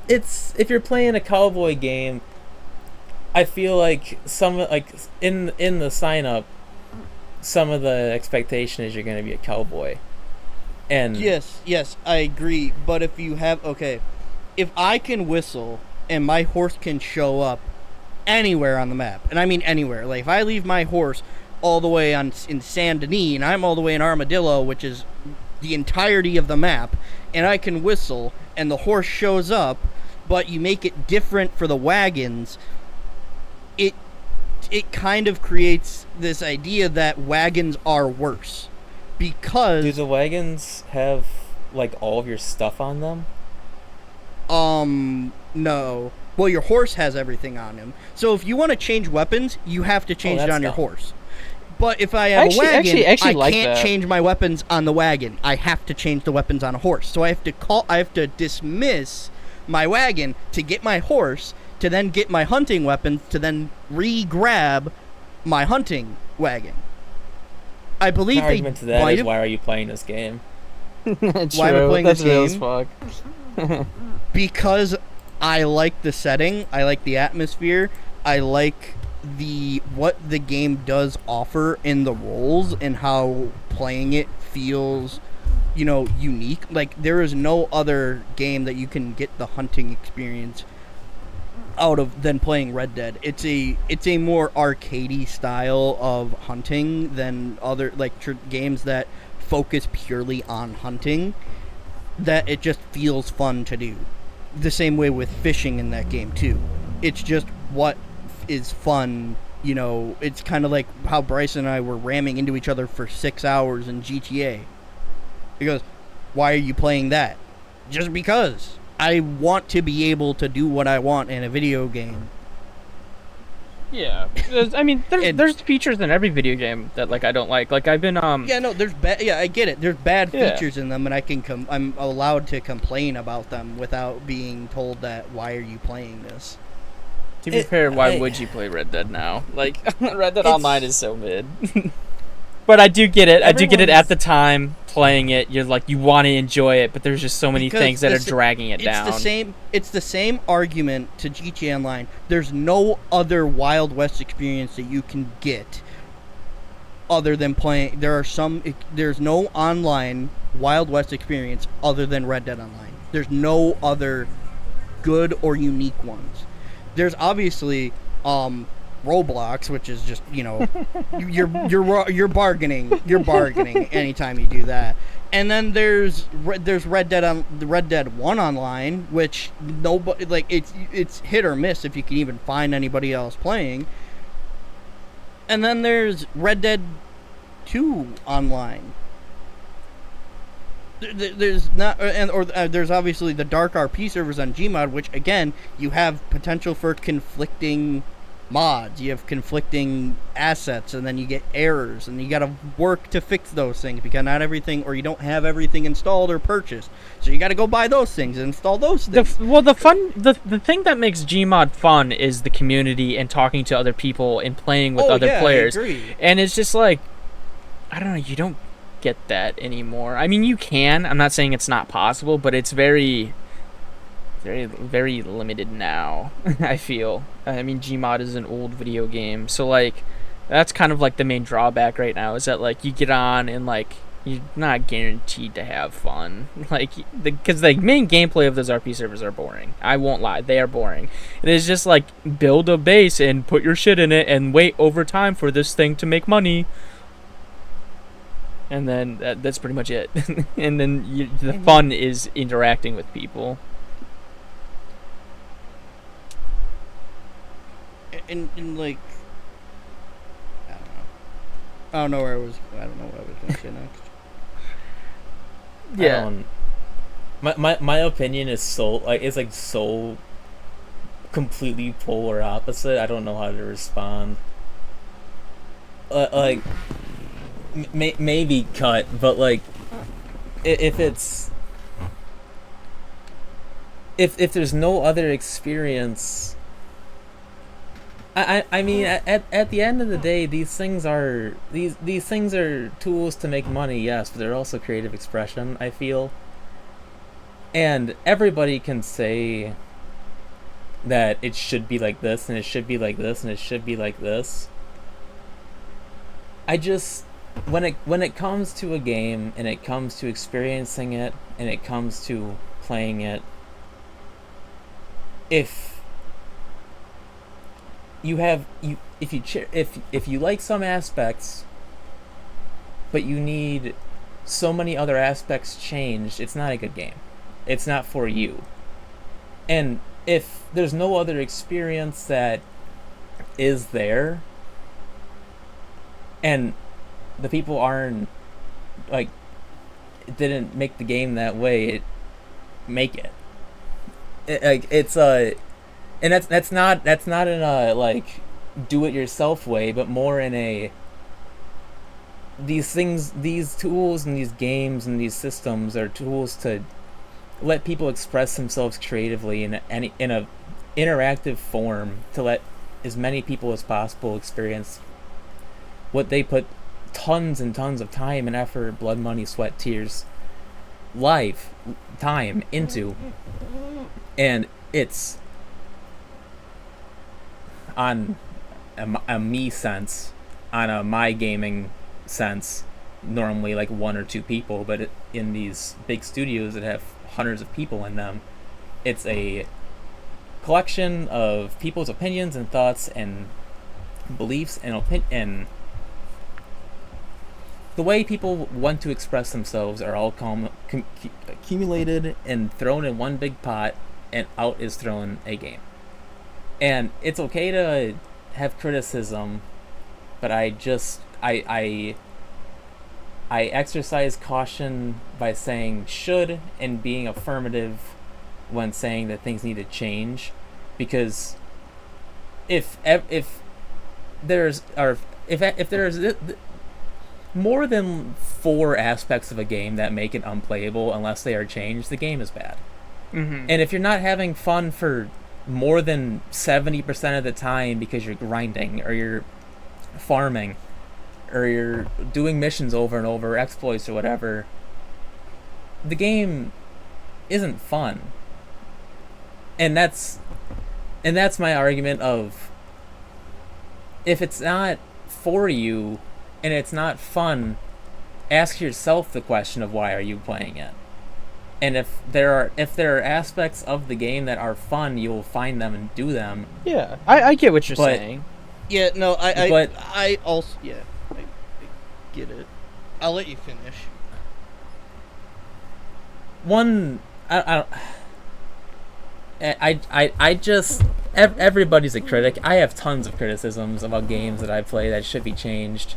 if you're playing a cowboy game, I feel like in the sign up, some of the expectation is you're going to be a cowboy. And Yes, I agree. But if you have if I can whistle and my horse can show up anywhere on the map, and I mean anywhere, like if I leave my horse all the way in Saint Denis and I'm all the way in Armadillo, which is the entirety of the map, and I can whistle and the horse shows up, but you make it different for the wagons, it kind of creates this idea that wagons are worse. Because do the wagons have like all of your stuff on them? No. Well, your horse has everything on him. So if you want to change weapons, you have to change it on your horse. But if I have a wagon, I can't change my weapons on the wagon. I have to change the weapons on a horse. So I have to dismiss my wagon to get my horse, to then get my hunting weapons, to then re-grab my hunting wagon. I believe the argument to that is, why are you playing this game? Why am I playing this game? Real as fuck. Because I like the setting, I like the atmosphere, I like what the game does offer in the roles and how playing it feels, unique. Like, there is no other game that you can get the hunting experience out of than playing Red Dead. It's a more arcadey style of hunting than other games that focus purely on hunting that it just feels fun to do. The same way with fishing in that game too. It's just what is fun. You know, it's kind of like how Bryce and I were ramming into each other for 6 hours in GTA. He goes, why are you playing that? Just because. I want to be able to do what I want in a video game. Yeah, there's features in every video game that like I don't like. Like I've been Yeah, no, there's bad. Yeah, I get it. There's bad Yeah. features in them, and I'm allowed to complain about them without being told that why are you playing this? To be fair, why would you play Red Dead now? Like Red Dead Online is so mid. But I do get it. I do get it at the time playing it. You're like you want to enjoy it, but there's just so many things that are dragging it down. It's the same argument to GTA Online. There's no other Wild West experience that you can get other than playing. There's no online Wild West experience other than Red Dead Online. There's no other good or unique ones. There's obviously Roblox, which is just, you know, you're bargaining anytime you do that. And then there's Red Dead 1 Online, which nobody, like, it's hit or miss if you can even find anybody else playing. And then there's Red Dead 2 Online. There's not, there's obviously the Dark RP servers on Gmod, which again you have potential for conflicting mods. You have conflicting assets, and then you get errors, and you got to work to fix those things because not everything, or you don't have everything installed or purchased. So you got to go buy those things and install those things. The thing that makes Gmod fun is the community and talking to other people and playing with other players. I agree. And it's just like, I don't know, you don't get that anymore. I mean, you can. I'm not saying it's not possible, but it's very, very limited now. I feel. I mean, Gmod is an old video game, so like, that's kind of like the main drawback right now is that like you get on and like you're not guaranteed to have fun. Like, because the main gameplay of those RP servers are boring. I won't lie, they are boring. It is just like build a base and put your shit in it and wait over time for this thing to make money. And then that's pretty much it. And then the fun is interacting with people. And like, I don't know what I was gonna say next. Yeah. My opinion is so completely polar opposite. I don't know how to respond. Like, maybe cut, but like, if there's no other experience. I mean, at the end of the day, these things are tools to make money, yes, but they're also creative expression, I feel. And everybody can say that it should be like this, and it should be like this, and it should be like this. I just, when it comes to a game, and it comes to experiencing it, and it comes to playing it, if you like some aspects, but you need so many other aspects changed, it's not a good game. It's not for you. And if there's no other experience that is there, and the people aren't, like, didn't make the game that way, make it. And that's not in a like do-it-yourself way, but more in a these tools and these games and these systems are tools to let people express themselves creatively in a interactive form to let as many people as possible experience what they put tons and tons of time and effort, blood, money, sweat, tears, life, time into, and it's on a me sense, on a my gaming sense, normally like one or two people, but in these big studios that have hundreds of people in them, it's a collection of people's opinions and thoughts and beliefs and the way people want to express themselves are all accumulated and thrown in one big pot, and out is thrown a game. And it's okay to have criticism, but I exercise caution by saying should and being affirmative when saying that things need to change, because if there's more than 4 aspects of a game that make it unplayable unless they are changed, the game is bad. Mm-hmm. And if you're not having fun for more than 70% of the time because you're grinding or you're farming or you're doing missions over and over, exploits or whatever, the game isn't fun. And that's my argument of, if it's not for you and it's not fun, ask yourself the question of why are you playing it. And if there are aspects of the game that are fun, you will find them and do them. Yeah, I get what you're saying. Yeah, no, But- I also, yeah, I get it. I'll let you finish. Everybody's a critic. I have tons of criticisms about games that I play that should be changed,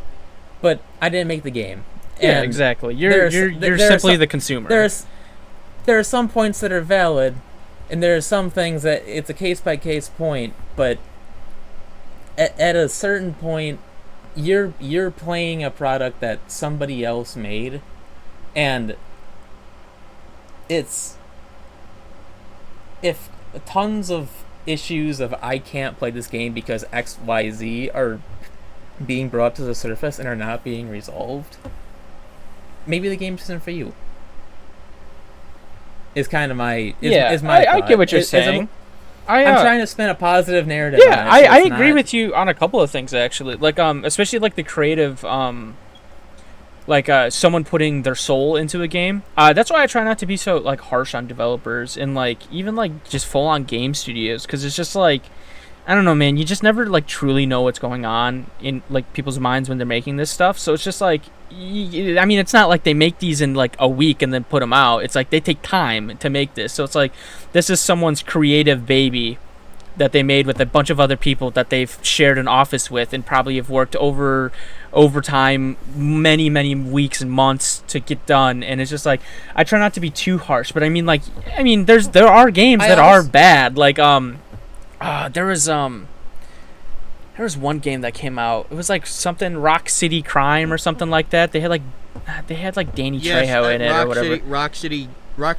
but I didn't make the game. Yeah, And exactly. there You're are simply some- the consumer. There are some points that are valid, and there are some things that it's a case-by-case point, but at a certain point, you're playing a product that somebody else made, and if tons of issues of I can't play this game because XYZ are being brought to the surface and are not being resolved, maybe the game isn't for you. Is kind of my is my I thought. get what you're Is- saying. I'm trying to spin a positive narrative. Yeah, on it, so I it's agree not- with you on a couple of things actually. Like especially like the creative someone putting their soul into a game. That's why I try not to be so like harsh on developers and like even like just full on game studios, because it's just like, I don't know, man, you just never like truly know what's going on in like people's minds when they're making this stuff. So it's just like, I mean, it's not like they make these in like a week and then put them out. It's like they take time to make this. So it's like, this is someone's creative baby that they made with a bunch of other people that they've shared an office with and probably have worked overtime many weeks and months to get done. And it's just like, I try not to be too harsh, but I mean there are games that are bad. Like there was one game that came out. It was like something Rock City Crime or something like that. They had like Danny Trejo in it or whatever. Rock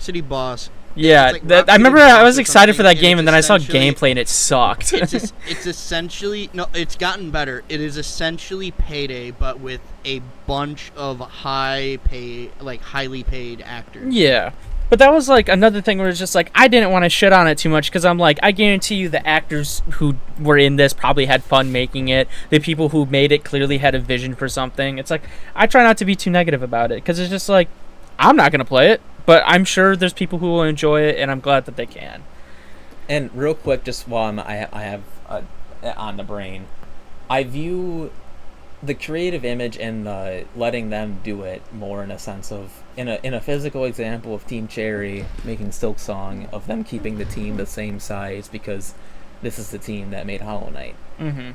City Boss. Yeah, It's like Rock I City remember Boss I or was excited for that something, game, and and then I saw essentially- gameplay and it sucked. It's essentially no. It's gotten better. It is essentially Payday, but with a bunch of highly paid actors. Yeah. But that was like another thing where it's just like, I didn't want to shit on it too much because I'm like, I guarantee you the actors who were in this probably had fun making it. The people who made it clearly had a vision for something. It's like, I try not to be too negative about it because it's just like, I'm not going to play it, but I'm sure there's people who will enjoy it, and I'm glad that they can. And real quick, just while I have on the brain, I view the creative image and letting them do it more in a sense of in a physical example of Team Cherry making Silk Song, of them keeping the team the same size because this is the team that made Hollow Knight. Mm-hmm.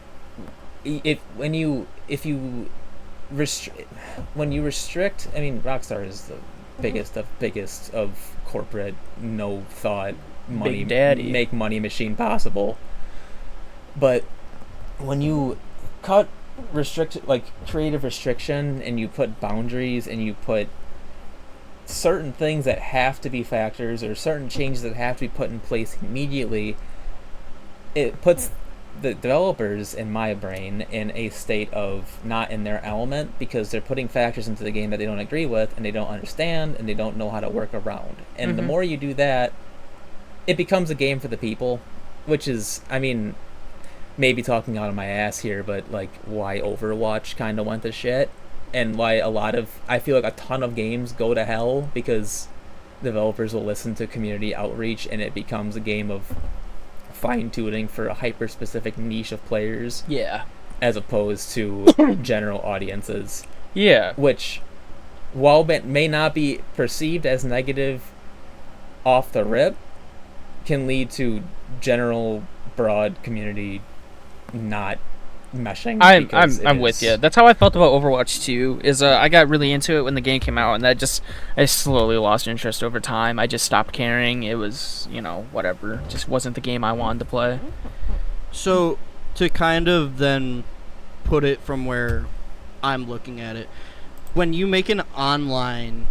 When you restrict, I mean, Rockstar is the biggest of corporate, no thought, money, Big Daddy. make money machine possible. But when you cut creative restriction and you put boundaries and you put certain things that have to be factors or certain changes that have to be put in place immediately, it puts the developers, in my brain, in a state of not in their element because they're putting factors into the game that they don't agree with and they don't understand and they don't know how to work around. And the more you do that, it becomes a game for the people, which is, I mean, maybe talking out of my ass here, but like why Overwatch kind of went to shit and why I feel like a ton of games go to hell because developers will listen to community outreach and it becomes a game of fine-tuning for a hyper-specific niche of players Yeah. as opposed to general audiences. Yeah. which, while it may not be perceived as negative off the rip, can lead to general broad community not meshing. because it I'm with is- you. That's how I felt about Overwatch 2. Is I got really into it when the game came out, and I slowly lost interest over time. I just stopped caring. It was, whatever. Just wasn't the game I wanted to play. So, to kind of then put it from where I'm looking at it, when you make an online,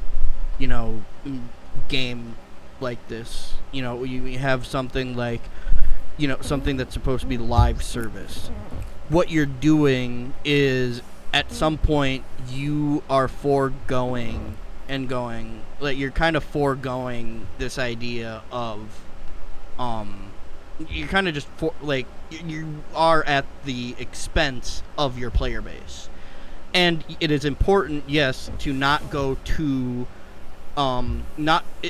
game like this, you have something like, something that's supposed to be live service. What you're doing is, at some point, you are foregoing and going, like, you're kind of foregoing this idea of, you're kind of just you are at the expense of your player base, and it is important, yes, to not go to and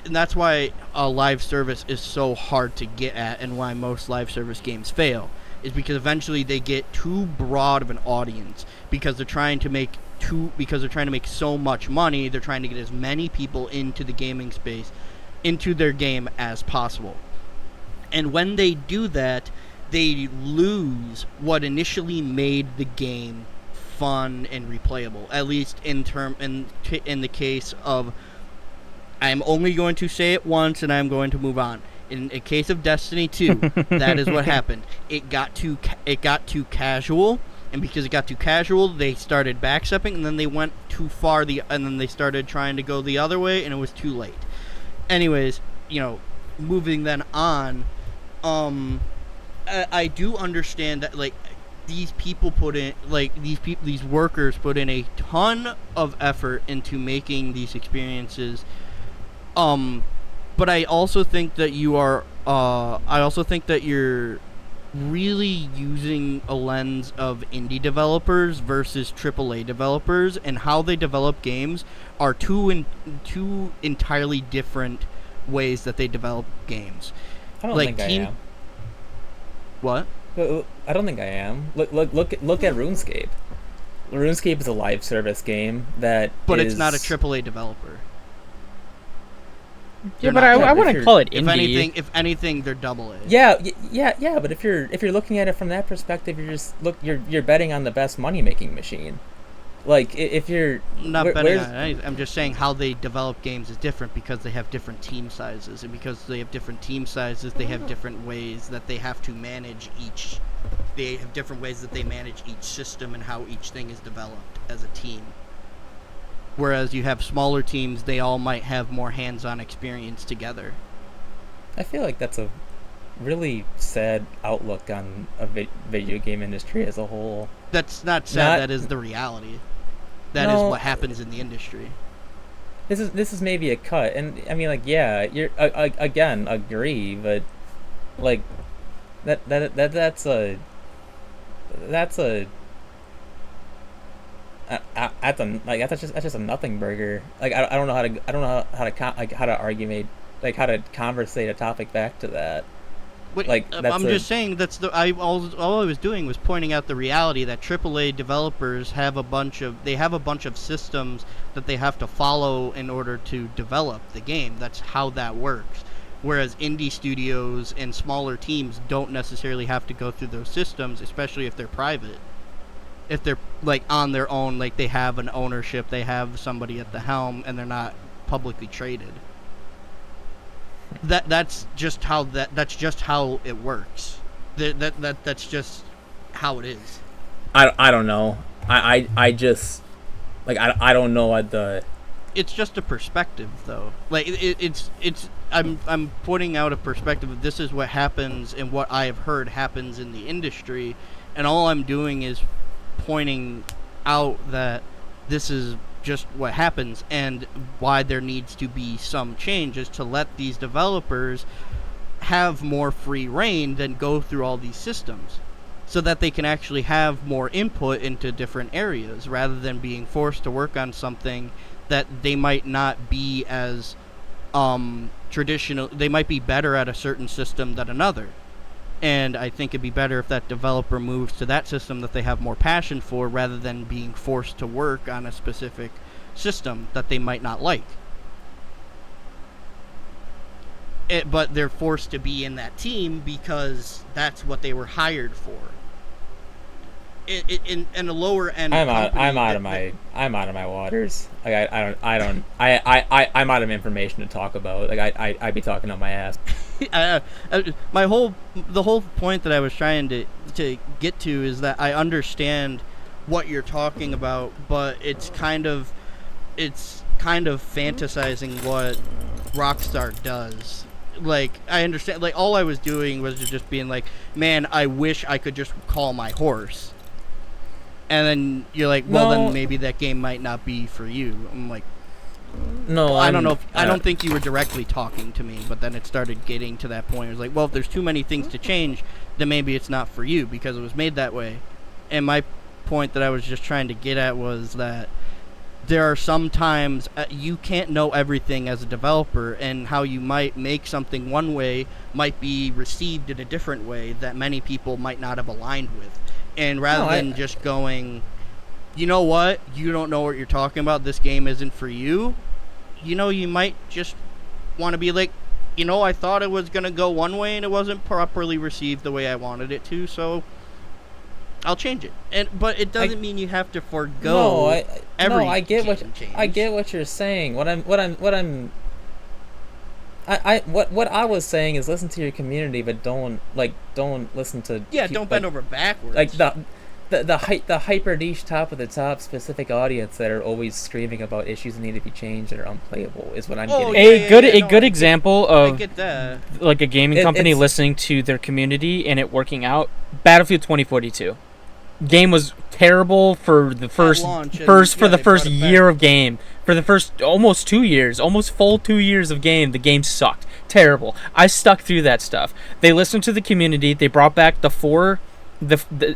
that's why a live service is so hard to get at, and why most live service games fail, is because eventually they get too broad of an audience, because they're trying to make so much money. They're trying to get as many people into the gaming space, into their game as possible. And when they do that, they lose what initially made the game fun and replayable. At least in the case of, I'm only going to say it once and I'm going to move on. In a case of Destiny 2, that is what happened. It got too casual, and because it got too casual, they started backstepping, and then they went too far, and then they started trying to go the other way, and it was too late. Anyways, moving then on, I do understand that, like, these people put in, like, these workers put in a ton of effort into making these experiences. But I also think that you're really using a lens of indie developers versus AAA developers, and how they develop games are two entirely different ways that they develop games. I don't think I am. What? I don't think I am. Look at RuneScape. RuneScape is a live service game But it's not a AAA developer. Yeah, They're but not- I wouldn't call it indie. If anything, they're double A. Yeah. But if you're looking at it from that perspective, you're betting on the best money making machine. Like, if you're I'm not betting on anything. I'm just saying how they develop games is different, because they have different team sizes, and because they have different team sizes, they have different ways that they have to manage each. They have different ways that they manage each system and how each thing is developed as a team. Whereas you have smaller teams, they all might have more hands-on experience together. I feel like that's a really sad outlook on a video game industry as a whole. That's not sad. That is the reality. That is what happens in the industry. This is maybe a cut, and I mean, like, yeah, you're again agree, but like that's a that's just a nothing burger. Like, I don't know how to argue how to conversate a topic back to that. But, Like, I'm just saying all I was doing was pointing out the reality that AAA developers have a bunch of systems that they have to follow in order to develop the game. That's how that works. Whereas indie studios and smaller teams don't necessarily have to go through those systems, especially if they're private. If they're, like, on their own, like, they have an ownership, they have somebody at the helm, and they're not publicly traded. That's just how it works. That's just how it is. I don't know. I just, like, I don't know what the. It's just a perspective, though. Like, it's I'm pointing out a perspective of, this is what happens, and what I have heard happens in the industry, and all I'm doing is pointing out that this is just what happens, and why there needs to be some changes to let these developers have more free reign than go through all these systems, so that they can actually have more input into different areas, rather than being forced to work on something that they might not be as traditional. They might be better at a certain system than another, And I think it'd be better if that developer moves to that system that they have more passion for rather than being forced to work on a specific system that they might not like. But they're forced to be in that team because that's what they were hired for. In a lower end, I'm out of my waters. Like I'm out of information to talk about. Like I'd be talking on my ass. The whole point that I was trying to get to is that I understand what you're talking about, but it's kind of fantasizing what Rockstar does. Like, I understand, like, all I was doing was just being like, man, I wish I could just call my horse. And then you're like, well, then maybe that game might not be for you. I'm like, no, I don't know. I don't think you were directly talking to me, but then it started getting to that point. It was like, well, if there's too many things to change, then maybe it's not for you because it was made that way. And my point that I was just trying to get at was that there are sometimes you can't know everything as a developer, and how you might make something one way might be received in a different way that many people might not have aligned with. And rather than just going, you know what, you don't know what you're talking about, this game isn't for you, you know, you might just want to be like, you know, I thought it was going to go one way and it wasn't properly received the way I wanted it to, so I'll change it. But it doesn't mean you have to forego I get what you're saying. What I was saying is listen to your community, but don't listen to don't bend over backwards. Like the hyper niche top of the top specific audience that are always screaming about issues that need to be changed that are unplayable is what I'm getting. A good example of I get that. Like a gaming company listening to their community and it working out. Battlefield 2042. Game was terrible for the first year of game. For the first almost 2 years, almost full 2 years of game, the game sucked. Terrible. I stuck through that stuff. They listened to the community. They brought back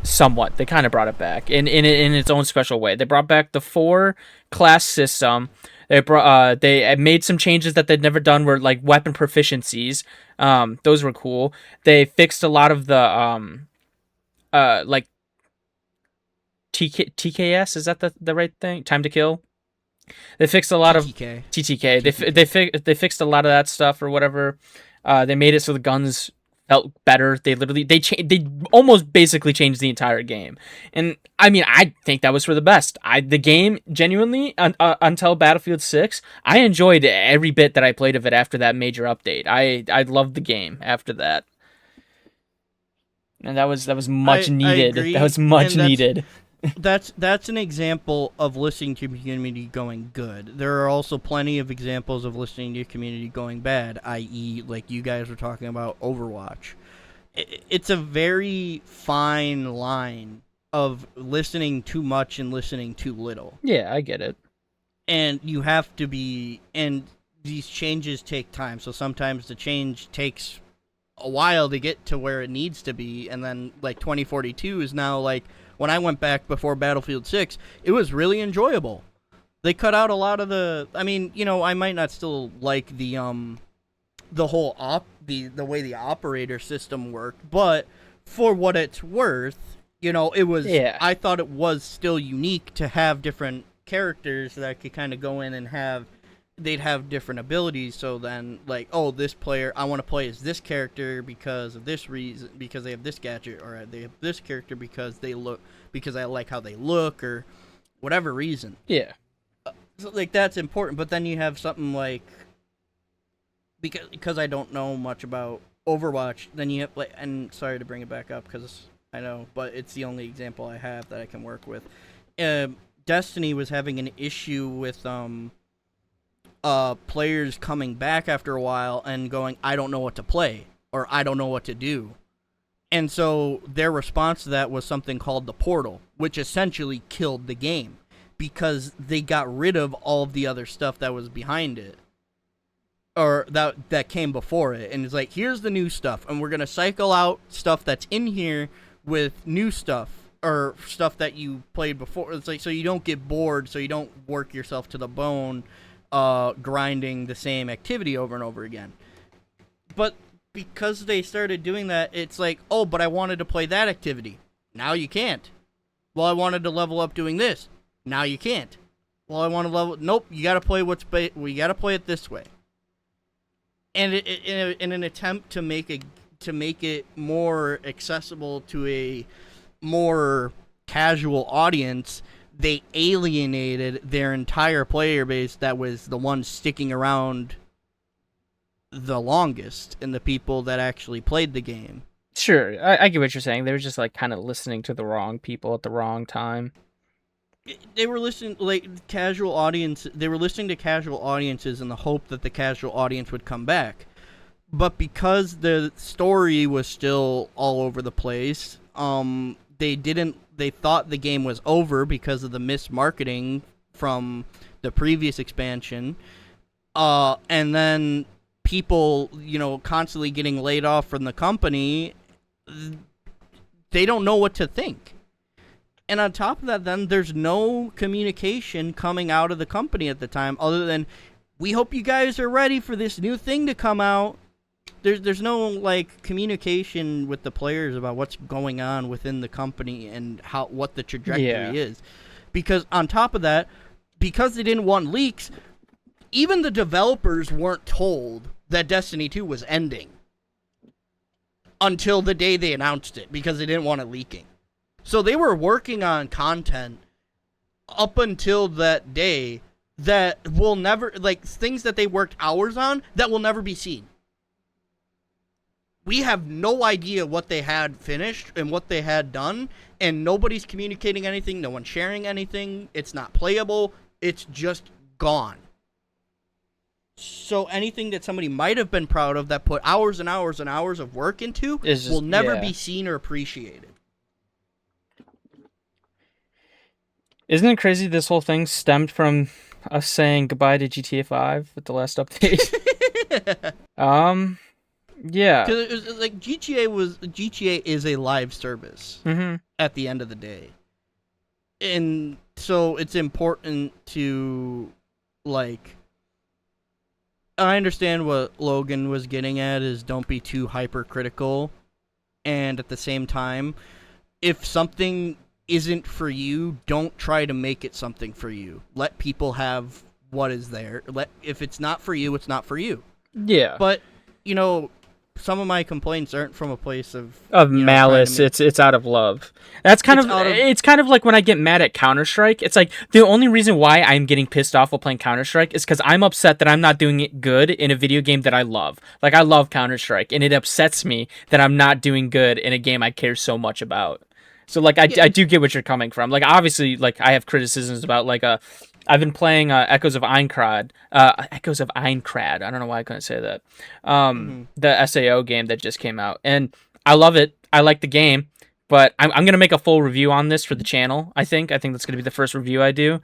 somewhat. They kind of brought it back in its own special way. They brought back the 4 class system. They made some changes that they'd never done, were like weapon proficiencies. Those were cool. They fixed a lot of the like TKS, is that the right thing? Time to kill. They fixed a lot of TTK. They fixed a lot of that stuff or whatever. They made it so the guns felt better. They almost basically changed the entire game. And I mean, I think that was for the best. The game genuinely until Battlefield 6, I enjoyed every bit that I played of it after that major update. I loved the game after that. And that was much needed. That was much needed. That's an example of listening to your community going good. There are also plenty of examples of listening to your community going bad, i.e., like you guys were talking about Overwatch. It's a very fine line of listening too much and listening too little. Yeah, I get it. And you have to be, and these changes take time, so sometimes the change takes a while to get to where it needs to be, and then like 2042 is now like, when I went back before Battlefield 6, it was really enjoyable. They cut out a lot of the, I mean, you know, I might not still like the whole the way the operator system worked, but for what it's worth, you know, it was, I thought it was still unique to have different characters that could kind of go in and they'd have different abilities. So then, like, oh, this player, I want to play as this character because of this reason, because they have this gadget, or they have this character because I like how they look, or whatever reason. Yeah. So, like, that's important. But then you have something like, because I don't know much about Overwatch, then you have, like, and sorry to bring it back up because I know, but it's the only example I have that I can work with. Destiny was having an issue with players coming back after a while and going, I don't know what to play, or I don't know what to do. And so their response to that was something called the Portal, which essentially killed the game because they got rid of all of the other stuff that was behind it, or that came before it. And it's like, here's the new stuff, and we're going to cycle out stuff that's in here with new stuff, or stuff that you played before. It's like, so you don't get bored, so you don't work yourself to the bone grinding the same activity over and over again. But because they started doing that, it's like, oh, but I wanted to play that activity. Now you can't. Well, I wanted to level up doing this. Now you can't. Well, I want to level. Nope, you got to play we got to play it this way. And in an attempt to make it more accessible to a more casual audience, they alienated their entire player base that was the one sticking around the longest and the people that actually played the game. Sure, I get what you're saying. They were just like kind of listening to the wrong people at the wrong time. They were listening casual audience. They were listening to casual audiences in the hope that the casual audience would come back. But because the story was still all over the place, they thought the game was over because of the mismarketing from the previous expansion. And then people, constantly getting laid off from the company, they don't know what to think. And on top of that, then, there's no communication coming out of the company at the time other than, we hope you guys are ready for this new thing to come out. There's no, communication with the players about what's going on within the company and what the trajectory is. Because on top of that, because they didn't want leaks, even the developers weren't told that Destiny 2 was ending until the day they announced it, because they didn't want it leaking. So they were working on content up until that day that will never, things that they worked hours on that will never be seen. We have no idea what they had finished and what they had done, and nobody's communicating anything, no one's sharing anything, it's not playable, it's just gone. So anything that somebody might have been proud of that put hours and hours and hours of work into will never be seen or appreciated. Isn't it crazy this whole thing stemmed from us saying goodbye to GTA 5 with the last update? Yeah. Because GTA is a live service at the end of the day. And so it's important to, I understand what Logan was getting at is don't be too hypercritical. And at the same time, if something isn't for you, don't try to make it something for you. Let people have what is there. If it's not for you, it's not for you. Yeah. But, some of my complaints aren't from a place of malice. It's out of love. That's it's kind of like when I get mad at Counter-Strike. It's like the only reason why I'm getting pissed off while playing Counter-Strike is because I'm upset that I'm not doing it good in a video game that I love. Like, I love Counter-Strike, and it upsets me that I'm not doing good in a game I care so much about. So, I do get what you're coming from. Obviously, I have criticisms about, I've been playing Echoes of Aincrad. Echoes of Aincrad. I don't know why I couldn't say that. The SAO game that just came out. And I love it. I like the game. But I'm going to make a full review on this for the channel, I think. I think that's going to be the first review I do.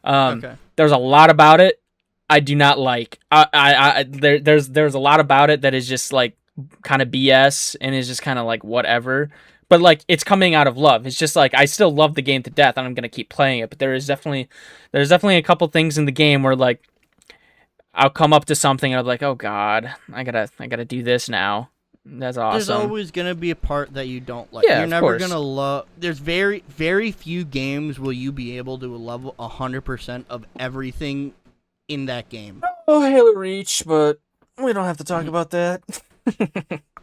Okay. There's a lot about it I do not like. There's a lot about it that is just, kind of BS and is just kind of, whatever. But, it's coming out of love. It's just, I still love the game to death, and I'm going to keep playing it. But there's definitely a couple things in the game where, I'll come up to something, and I'm like, oh, God, I gotta do this now. That's awesome. There's always going to be a part that you don't like. Yeah, You're never course. going to love... There's very, very few games will you be able to love 100% of everything in that game. Oh, Halo Reach, but we don't have to talk about that.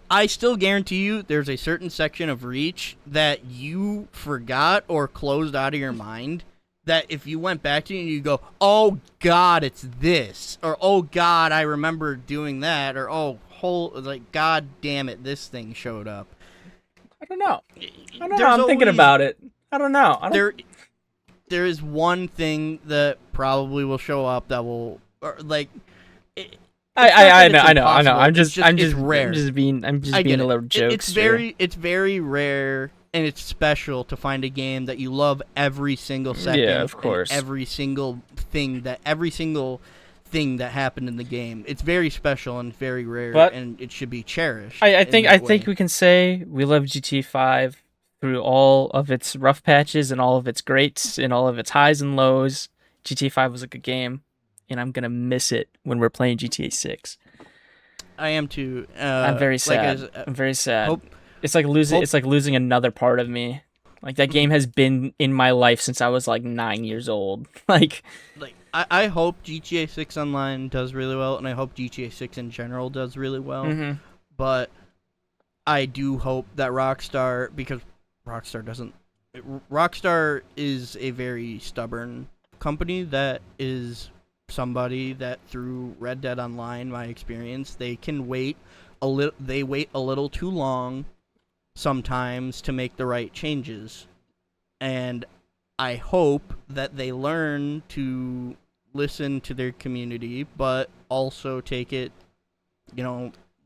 I still guarantee you there's a certain section of Reach that you forgot or closed out of your mind that if you went back to it and you go, oh, God, it's this. Or, oh, God, I remember doing that. Or, oh, God damn it, this thing showed up. I don't know. I'm thinking about it. I don't know. There is one thing that probably will show up that will... I know. I'm just rare. I'm just being a little jokester. It's very rare, and it's special to find a game that you love every single second. Yeah, of course. Every single thing that happened in the game. It's very special and very rare, and it should be cherished. I think we can say we love GTA 5 through all of its rough patches and all of its greats and all of its highs and lows. GTA 5 was a good game. And I'm going to miss it when we're playing GTA 6. I am too. I'm very sad. I'm very sad. It's like losing another part of me. Like that game has been in my life since I was like 9 years old. Like I hope GTA 6 Online does really well, and I hope GTA 6 in general does really well. Mm-hmm. But I do hope that Rockstar, because Rockstar is a very stubborn company that is somebody that through Red Dead Online, my experience, they wait a little too long sometimes to make the right changes. And I hope that they learn to listen to their community, but also take it,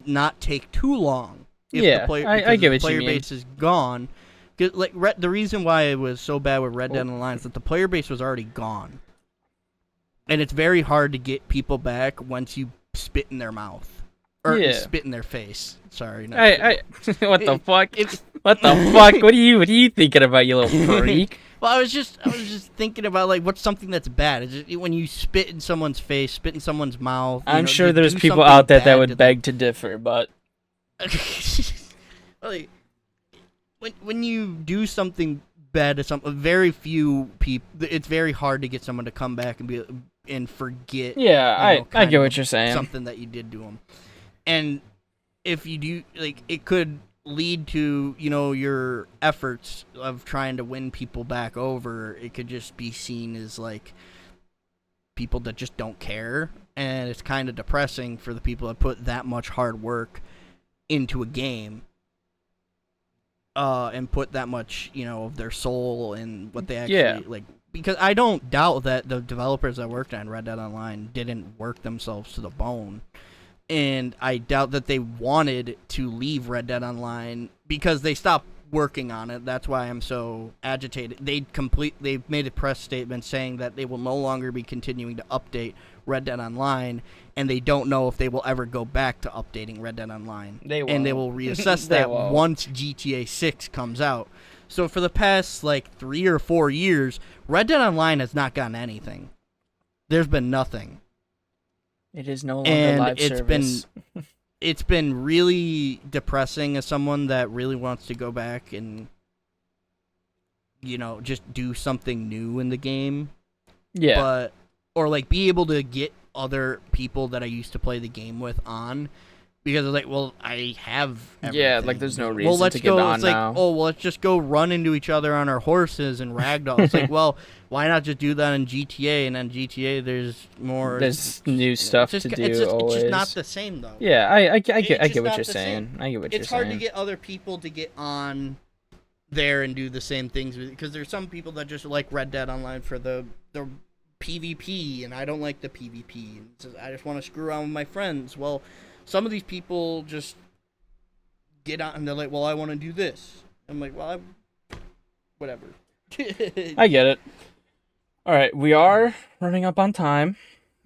not take too long. If yeah, the player, I get the what player you mean. base is gone. Like the reason why it was so bad with Red Dead Online is that the player base was already gone, and it's very hard to get people back once you spit in their mouth or spit in their face. Sorry, what the fuck? What the fuck? What are you thinking about, you little freak? Well, I was just thinking about like what's something that's bad. Is it when you spit in someone's face, spit in someone's mouth? I'm sure there's people out there that would beg to differ, but like, when you do something bad to very few people, it's very hard to get someone to come back and forget. Yeah, I get what you're saying. Something that you did to them, and if you do, like, it could lead to your efforts of trying to win people back over. It could just be seen as like people that just don't care, and it's kind of depressing for the people that put that much hard work into a game, and put that much of their soul in what they actually like. Because I don't doubt that the developers that worked on Red Dead Online didn't work themselves to the bone. And I doubt that they wanted to leave Red Dead Online because they stopped working on it. That's why I'm so agitated. They made a press statement saying that they will no longer be continuing to update Red Dead Online, and they don't know if they will ever go back to updating Red Dead Online. And they will reassess that once GTA 6 comes out. So for the past 3 or 4 years, Red Dead Online has not gotten anything. There's been nothing. It is no longer live service. It's been really depressing as someone that really wants to go back and just do something new in the game. Yeah. Or be able to get other people that I used to play the game with on, because I have everything. Yeah, there's no reason to get on now. Let's just go run into each other on our horses and ragdoll. It's why not just do that in GTA? And then GTA, there's new stuff to do. It's always. just not the same though. Yeah, I get what you're saying. I get what you're saying. It's hard to get other people to get on there and do the same things, because there's some people that just like Red Dead Online for the PvP, and I don't like the PvP. I just want to screw around with my friends. Well, some of these people just get on and they're like, well, I want to do this. I'm like, well, whatever. I get it. All right, we are running up on time.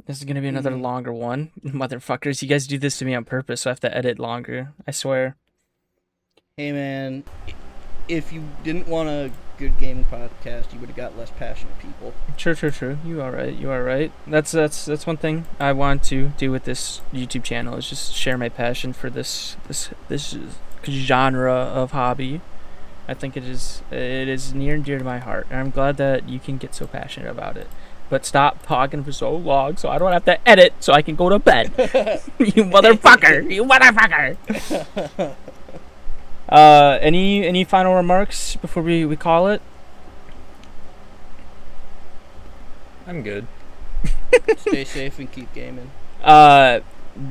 This is going to be another longer one. Motherfuckers, you guys do this to me on purpose, so I have to edit longer. I swear. Hey, man, if you didn't want a good gaming podcast, you would have got less passionate people. True. You are right. That's one thing I want to do with this YouTube channel, is just share my passion for this genre of hobby. I think it is near and dear to my heart, and I'm glad that you can get so passionate about it. But stop talking for so long so I don't have to edit so I can go to bed. You motherfucker! Any final remarks before we call it? I'm good. Stay safe and keep gaming.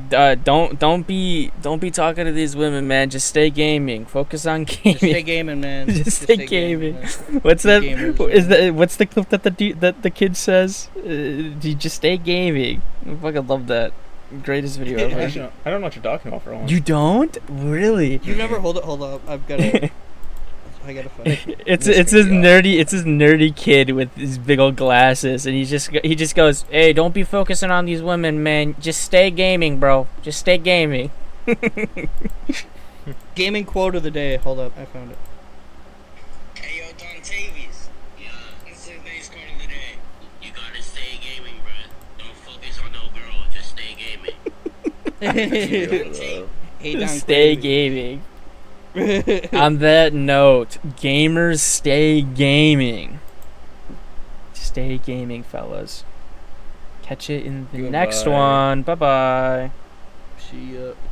Don't be talking to these women, man. Just stay gaming. Focus on gaming. Just stay gaming, man. Just stay gaming. What's that? What's the clip that the kid says? You just stay gaming. I fucking love that. Greatest video ever. I don't know what you're talking about, for one. You don't? Really? You never hold up. I gotta find it. It's this nerdy kid with his big old glasses, and he just goes, "Hey, don't be focusing on these women, man. Just stay gaming, bro. Just stay gaming." Gaming quote of the day. Hold up, I found it. Hey, yo, Don Tavies. Yeah, this is today's quote of the day. You gotta stay gaming, bruh. Don't focus on no girl. Just stay gaming. Hey, Don Stay Quavy. gaming. On that note, gamers stay gaming. Stay gaming, fellas. Catch you in the next Goodbye. one. Bye bye. See ya.